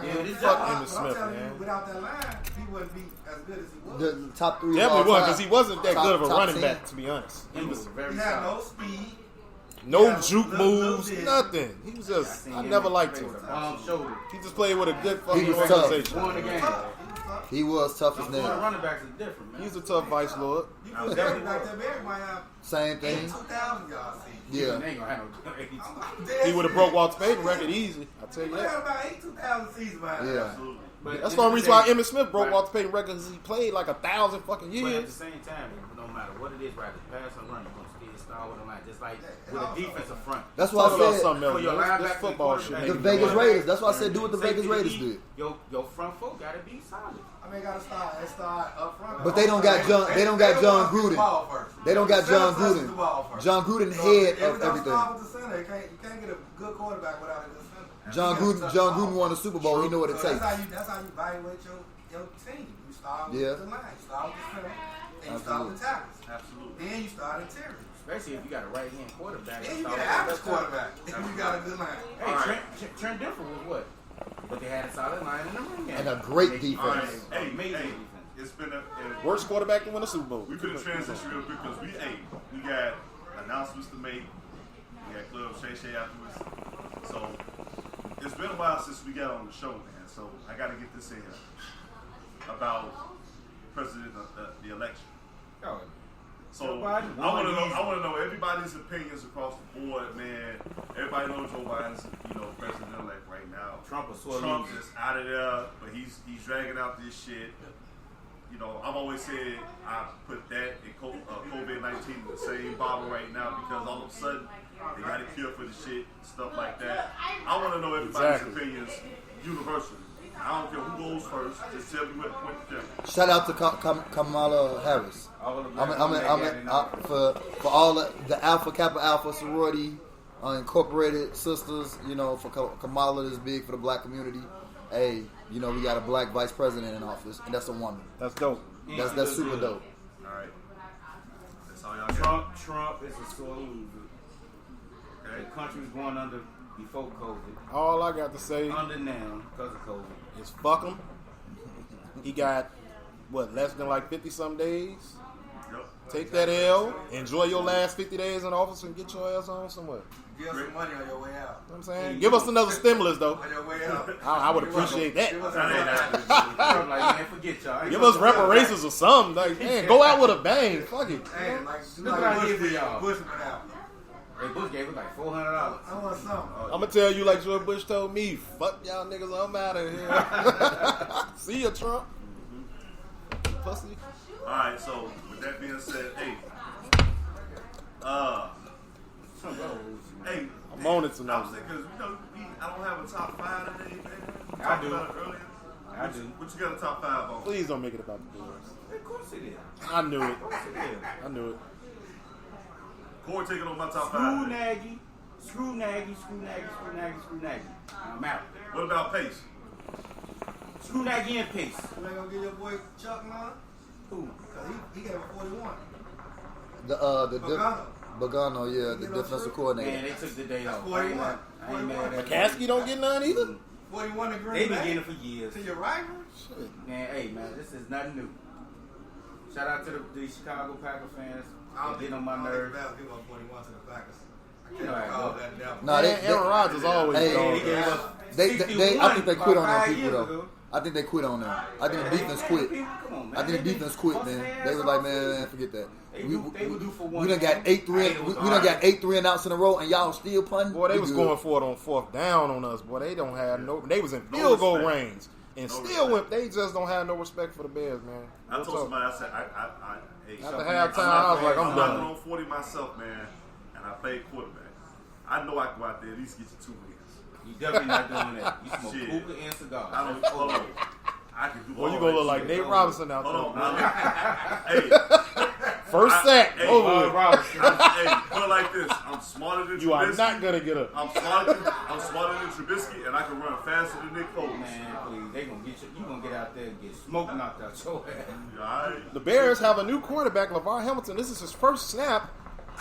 Yeah, this
Fuck
job.
Emmitt Smith, man.
Without that line, he wouldn't be as good as he was.
The top 3 of
definitely
all
wasn't
time.
because he wasn't that
Top-
good of a
top
running
10.
back, to be honest.
He was very
He had
solid.
no speed.
No
Yeah,
juke
little
moves,
bit.
nothing. He was just,
seen
I
him
never
play
liked
with
him.
a bomb shoulder.
He just played with a good fucking
He was tough.
organization.
Won the game.
He was tough as
The
nails.
running backs is different, man.
He's a tough vice lord.
You put Barry back there, Barry might have
Same
8
thing.
2,000 yards season.
Yeah.
They ain't gonna have no 82.
He would have broke Walter Payton record easy. I tell you
He had
that.
about 8 2,000 seasons behind him.
Yeah.
Absolutely.
But
That's the only reason why Emmitt Smith broke Walter Payton record because he played like 1,000 fucking
But at the
years.
same time, no matter what it is, right? The pass and run, you're gonna still start with a line, just like with a defensive front.
That's why
Talk about
I said
something else.
For your
man. This
linebacker
football
and
shit.
quarterback.
the
make me
Vegas
mad.
Raiders. That's why I said do what the Vegas
Safety
Raiders
D,
did.
Your front four gotta be solid.
I mean, gotta start up front.
But they don't got John. They don't got John Gruden. They don't got John Gruden. John Gruden head of everything.
Start with the center. You can't get a good quarterback without a good center.
John Gruden won the Super Bowl. He know what it
So
takes.
that's how you evaluate your team. You start with
Yeah.
the line. You start with the center. Then you start with the tackles.
Absolutely.
Then you start interior.
Especially if you got a right hand quarterback.
Then you
Start
get an
with
average
the left
quarterback. If you got a good line.
Hey,
All right.
Trent Dilfer was what? But they had a solid line in the ring game.
And a great
They-
All right.
defense.
Hey,
Amazing
hey,
defense.
it's been a
Worst quarterback to win a Super Bowl.
we could transition real quick because we got announcements to make. We got Club Shay Shay afterwards. So it's been a while since we got on the show, man. So I got to get this in here about president of the election.
Oh,
So
Joe
I
Biden
want to
won
know.
easy.
I want to know everybody's opinions across the board, man. Everybody knows Joe Biden's, president-elect right now.
Trump was sort
Trump
of
is out of there, but he's dragging out this shit. I've always said I put that and COVID-19 in the same bottle right now because all of a sudden they got a cure for the shit, stuff like that. I want to know everybody's
Exactly.
opinions universally. I don't care who goes first. Just tell me what you think.
Shout out to Kamala Harris.
all of
For all the Alpha Kappa Alpha sorority incorporated sisters. For Kamala is big for the black community. Hey, we got a black vice president in office, and that's a woman.
That's dope.
That's super dope.
All right. That's all y'all got.
Trump is a sore loser.
Okay.
The country was going under before COVID.
All I got to say
Under now because of COVID.
is fuck him. He got, less than like 50-some days?
Yep.
Take that L, enjoy your last 50 days in office, and get your ass on somewhere.
Give us some money on your way out.
You know what I'm saying? Give us another stimulus, though.
On your way out.
I would appreciate that.
Give us
That ain't
some
happening.
Trump like, man, forget y'all.
Give us reparations or something. Like, man, go out with a bang. Fuck it.
Hey, like,
Look what I
Bush
did for
did.
y'all.
Bush went out.
Hey, Bush gave us like $400.
I want something.
I'm going to tell you like George Bush told me, fuck y'all niggas, I'm out of here. See ya, Trump. Pussy.
All right. So with that being said, hey, hey.
I'm on it
I
tonight.
was thinking, I don't have a top 5 today, man. We
I
talked
do.
about it earlier.
I do.
What you got a top 5 on?
Please don't make it about the Bears.
Of course it is.
I knew it.
Of course it is.
I knew it.
Corey taking on my top
Screw
5.
Nagy. Screw Nagy. Screw Nagy. Screw Nagy. Screw Nagy. I'm out.
What about Pace?
Screw Nagy and Pace.
You ain't gonna give your boy Chuck none?
Who?
Cause he gave him 41.
Bogano, yeah, the defensive
Man,
coordinator.
they took the day off.
41.
I ain't mad at
McCaskey don't get none either?
41 to Green
They've been
Bay.
getting it for years.
To your rival?
Shit.
Man, hey, man, this is nothing new. Shout out to the Chicago Packer fans. They get on my nerves.
I don't think the Bears give up 41 to the Packers. I
You
can't
know how it
recall
go.
that never.
Nah,
Man, Aaron Rodgers always
Hey,
gone.
They gave
man.
up
they, I
61
think they quit on
about
them
5
people
years
though.
ago.
I think they quit on them. I think the defense quit.
Come on, man.
I think the defense quit, man. They was like, man, forget that.
They would do for one
We done got
game.
8-3. We done got 8-3 and outs in a row, and y'all still punting.
Boy, they
We
was
good.
going for it on 4th down on us. Boy, they don't have no. They was in field goal
respect.
range, and
No
still
respect.
went. They just don't have no respect for the Bears, man.
I
What's
told
up?
somebody, I said, hey,
After
I'm
halftime, I was like, I'm
I'm not
done.
going on 40 myself, man, and I played quarterback. I know I can go out there at least get you 2 wins.
You definitely not doing that. You smoke
Shit.
hookah and cigars.
I don't. Hold on. I can do.
Boy,
all
you gonna
that
look like
shit.
Nate Robinson out
Hold
there.
on.
boy.
Hey,
First sack.
Hey,
over with.
hey, put it like this. I'm smarter than
You are
Trubisky.
not gonna get up.
I'm smarter than Trubisky, and I can run faster than Nick Foles.
Man, please, they gonna get you. You gonna get out there and get smoke knocked out your ass.
All right.
The Bears have a new quarterback, LeVar Hamilton. This is his first snap.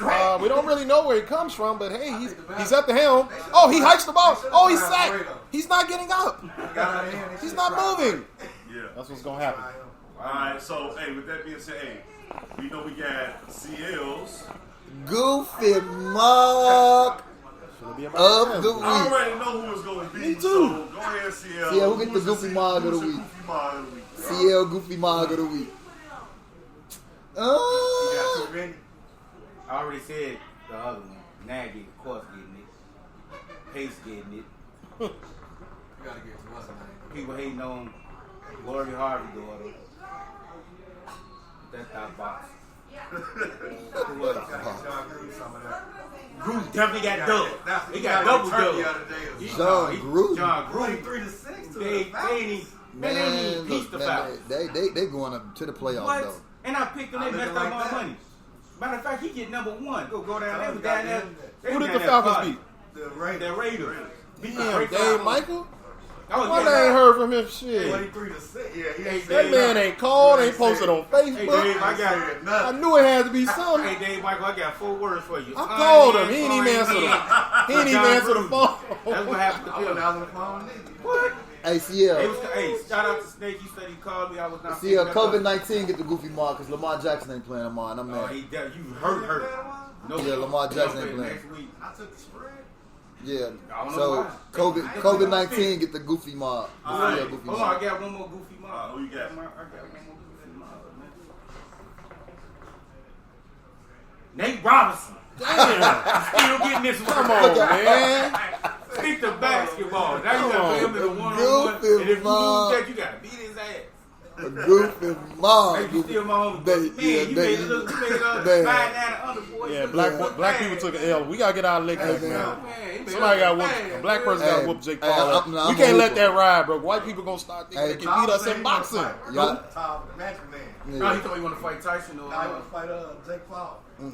We don't really know where he comes from, but hey, he's at the helm. Oh, he hikes the ball. Oh, he's sacked. He's not getting up. He's not moving.
Yeah.
That's what's gonna happen.
All right. So, hey, with that being said, hey, we know we got CLs.
Goofy Mark
Should be about
of the
I
week.
already know who it's going to be.
Me too.
So go ahead, CL.
CL, who get the
Who's
Goofy
your
Mog of the
who's your
week?
Goofy Mog of the week?
CL Goofy Mark of the week.
I already said the other one. Nagy, of course, getting it. Pace getting it.
You gotta get to what's the name?
People hating on Lori Harvey daughter. That thought box. Who was it? Groot definitely got dubbed. He got double dubbed.
John Gruden.
John Gruden.
3-6 to
They
the
ain't even
Man,
pieced
look,
the
man,
Falcons.
they going up to the playoffs
What?
though.
And I picked them. They messed up my money. Matter of fact, he get number one. Go down there. Down there.
Who did the Falcons beat?
The Raiders.
The Raiders. Beat the
Damn,
Raiders.
Dave Michael?
Oh,
Why
yeah.
they ain't heard from him? Shit.
23-6. Yeah, he ain't
That man ain't called, ain't posted on
Hey, Dave,
Facebook.
I got
I knew it had to be something.
Hey, Dave Michael, I got 4 words for you.
I called him. He ain't even answer the He ain't even answer the phone.
That's what happened to
I went
him.
out on the phone, nigga.
What?
ACL.
Hey, shout out to Snake. He said he called me. I was not.
See, COVID-19 get the goofy mark because Lamar Jackson ain't playing tomorrow. And I'm
Oh,
mad.
he dead. You hurt. No,
Yeah, Lamar Jackson
no,
ain't playing.
Next week.
I took the spread.
Yeah.
I don't know
So
why.
COVID-19 get the goofy mark. The
Alright.
CL goofy
Hold on,
mark.
I got one more goofy mom.
Who you got?
I got one more goofy mom, man. Nate Robinson.
Damn.
Still getting this one.
Come on, man.
Stick to basketball. Now you
Come
gotta
on.
play him in a one-on-one.
Goofy
And if you
mom.
lose that, you gotta beat his ass.
A goofy mark.
Hey, you still my homie.
They-
Man,
yeah,
you
they-
made it look, you made it
they-
5-9 under, boy.
Yeah, black people took an L. We gotta get our lick back,
Hey,
man.
man.
Somebody got whooped. A black person got
Hey,
whooped Jake
hey,
Paul.
I'm
We
a
can't let
hooper.
that ride, bro. White people gonna start thinking
Hey,
they can beat us in boxing.
Y'all-
Tom, the Magic Man.
Oh,
Yeah.
he told me he want to fight Tyson or
Now he want to fight Jake Paul.
man,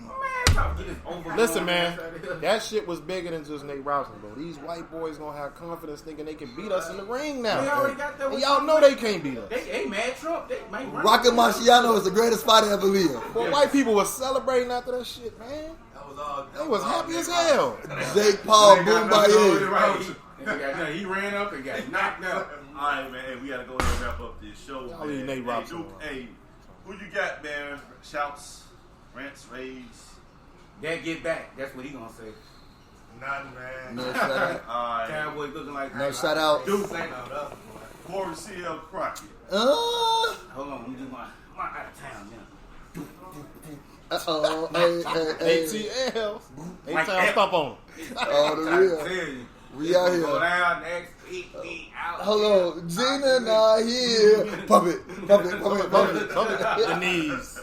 stop getting over.
Listen, man, that shit was bigger than just Nate Robinson, bro. These white boys gonna have confidence thinking they can beat us in the ring now.
They already got that.
And
with
y'all
Trump.
know they can't beat us.
They mad Trump. They might run.
Rocket Marciano is the greatest fighter ever lived.
But white people was celebrating after that shit, man.
That was all.
They was happy as hell.
Jake Paul,
They got
Boombaye.
Right. He ran up and got knocked out.
All right, man. Hey, we gotta go ahead and wrap up this show.
Y'all
man.
leave Nate
Hey,
Robinson
Duke,
alone.
hey, who you got, man? Shouts, rants, raves.
Dad, get back. That's what he gonna say.
Nothing, man.
No shout out.
All right.
Cowboy looking like.
No shout out.
Dude,
Say no, that's boy.
Corey C.L. Crockett.
hold on. Let me do my out of town now.
Uh-oh. Hey.
ATL.
Like
A-Town
that.
stomp on.
Oh, the
I
real.
tell you.
We out
Go
here.
down next week. Out.
Hello, Gina not here. Pump it.
The knees.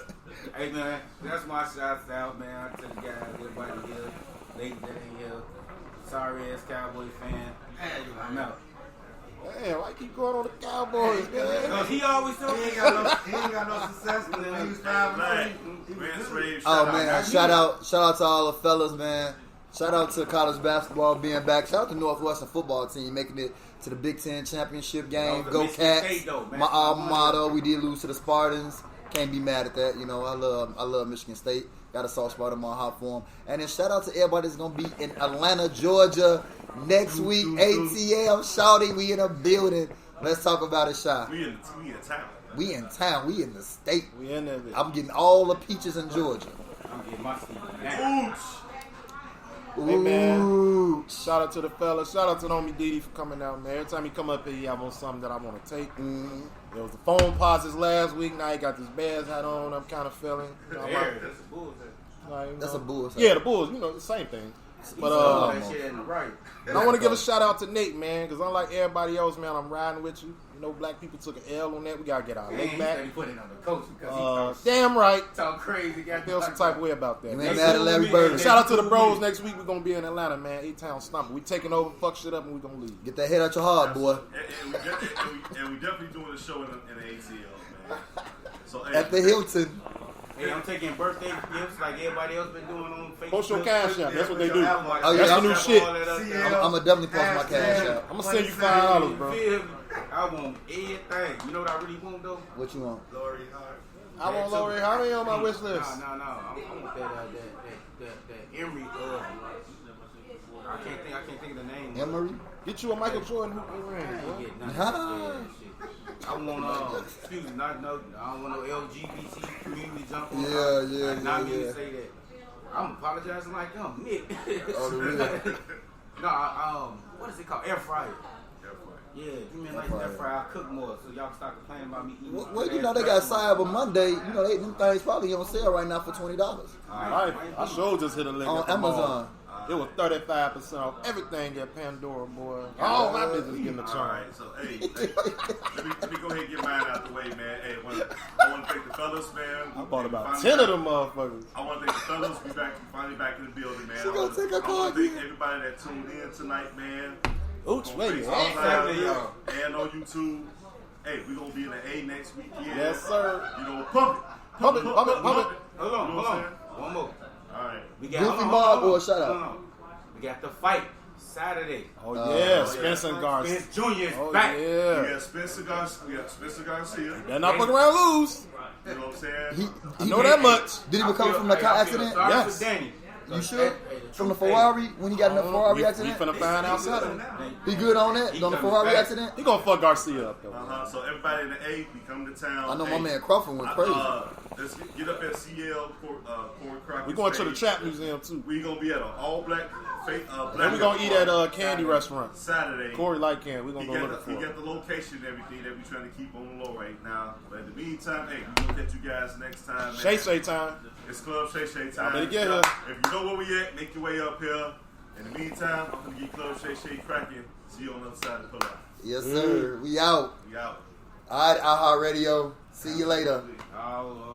Hey man, that's my shots out, man. I tell you guys, everybody here, they that ain't here. Sorry ass Cowboy fan. I'm out.
Man, why keep going on the Cowboys, man?
Cause he always told
He
me.
ain't got no success with the Eagles 5-3.
Right.
He was
Rants,
good.
raves.
Oh
shout
man,
out.
shout out to all the fellas, man. Shout out to college basketball being back. Shout out to Northwestern football team making it to the Big Ten championship game.
That was a
Go
Michigan
Cats!
State, though, man.
My alma mater. We did lose to the Spartans. Can't be mad at that. You know, I love Michigan State. Got a soft spot in my heart for them. And then shout out to everybody that's gonna be in Atlanta, Georgia next week. ATL, shouting. We in a building. Let's talk about it, Shy.
We in town.
We in town. We in the state.
We in there, bitch.
I'm getting all the peaches in Georgia.
I'm getting my seat now.
Ooch.
Hey, man.
Ooh.
Shout out to the fellas. Shout out to the homie Didi for coming out, man. Every time he come up here, he have on something that I want to take. There was the phone pauses last week. Now he got this Bears hat on. I'm kind of feeling. You know,
There, that's a bullshit.
That's a Bulls hat.
Yeah, the Bulls. You know, the same thing. But
That shit ain't right.
and I want to give a shout out to Nate, man, because unlike everybody else, man, I'm riding with you. You know, black people took an L on that. We gotta get our
Man,
leg
he
back.
said he put it on the coach because
Damn right.
he talk crazy.
I feel some type of way about that.
You
man.
ain't mad at Larry Bird.
Shout out to the bros. Next week we're gonna be in Atlanta, man. A-Town Stomper. We taking over, fuck shit up, and we gonna leave.
Get that head out your heart, boy.
And we definitely doing a show in the ATL, man. So, hey,
At the Hilton.
Hey, I'm taking birthday gifts like everybody else been doing on Facebook.
Post your cash out. That's what they do.
Oh, yeah,
That's the
I'm-
new shit.
I'm gonna definitely post my cash out.
I'm gonna send you $5, bro.
I want everything. You know what I really want though?
What you want?
Lori Hart.
I want Lori Harvey on my wish list.
No. I want that Emery. I can't think of the name.
Emery?
Get you a Michael Jordan hoop ring,
I ain't
bro.
getting none
Huh?
of that shit. I want excuse me, I don't want no LGBT community jump on.
Yeah,
Not me
yeah.
to say that. I'm apologizing like I'm Nick.
Oh, the real.
No, what is it called? Air fryer. Yeah, give me a nice air fryer. I cook more, so y'all can start complaining about me eating.
Well, you know they got Cyber Monday. You know them things probably on sale right now for $20
I sure just hit a link
on
at the mall.
Amazon.
It was 35% off everything at Pandora, boy. All my business getting a
All
charge.
right, so hey, let me go ahead and get mine out the way, man. Hey, I want to thank the fellas, man.
I bought about
Finally
10 of
back-
them motherfuckers.
I want to thank the fellas. We finally back in the building, man.
She gonna take her
I
car
want to thank
again.
everybody that tuned in tonight, man.
Ooch,
On
wait a
Facebook
minute.
Live
y'all.
and on YouTube. Hey, we gonna be in the A next weekend.
Yes, sir.
You know, pump it.
Pump it, pump it, pump it.
Hold
You
on,
know
hold
what I'm
on.
saying?
One more.
All right.
We got
Goofy
hold on,
Mob
hold on,
or shout out?
hold on. We got the fight Saturday.
Oh, yeah. Spence and Garcia.
Spence Jr. is
Oh,
back.
We
yeah.
got Spencer Garcia.
Better not fuck around lose.
You know what I'm saying?
He
I know that much.
Did he recover from the car accident?
Sorry
Yes.
for Danny.
You sure? From the Ferrari when he got in the Ferrari
We
accident?
finna find out Saturday.
He good on that?
He
On the
coming
Ferrari
back.
accident?
He gonna fuck Garcia up, though.
So everybody in the A, we come to town.
I know my
Hey,
man Crawford went crazy.
Let's get up at CL Corey Crockett.
We going to the
stage.
Trap Museum, too.
We gonna be at an all black. Black
And we gonna eat at Candy Restaurant.
Saturday.
Corey like Candy. We
He
gonna go
got,
look
the, he
for
got
it.
the location and everything that we trying to keep on the low right now. But in the meantime, hey, we gonna catch you guys next time, man.
Shay Shay time.
It's Club Shay Shay time.
Y'all better get here.
If you know where we at, make your way up here. In the meantime, I'm gonna get Club Shay Shay cracking. See you on the other side of the pull out.
Yes, sir. We out.
We out.
All right, iHeartRadio. See you later.
Oh,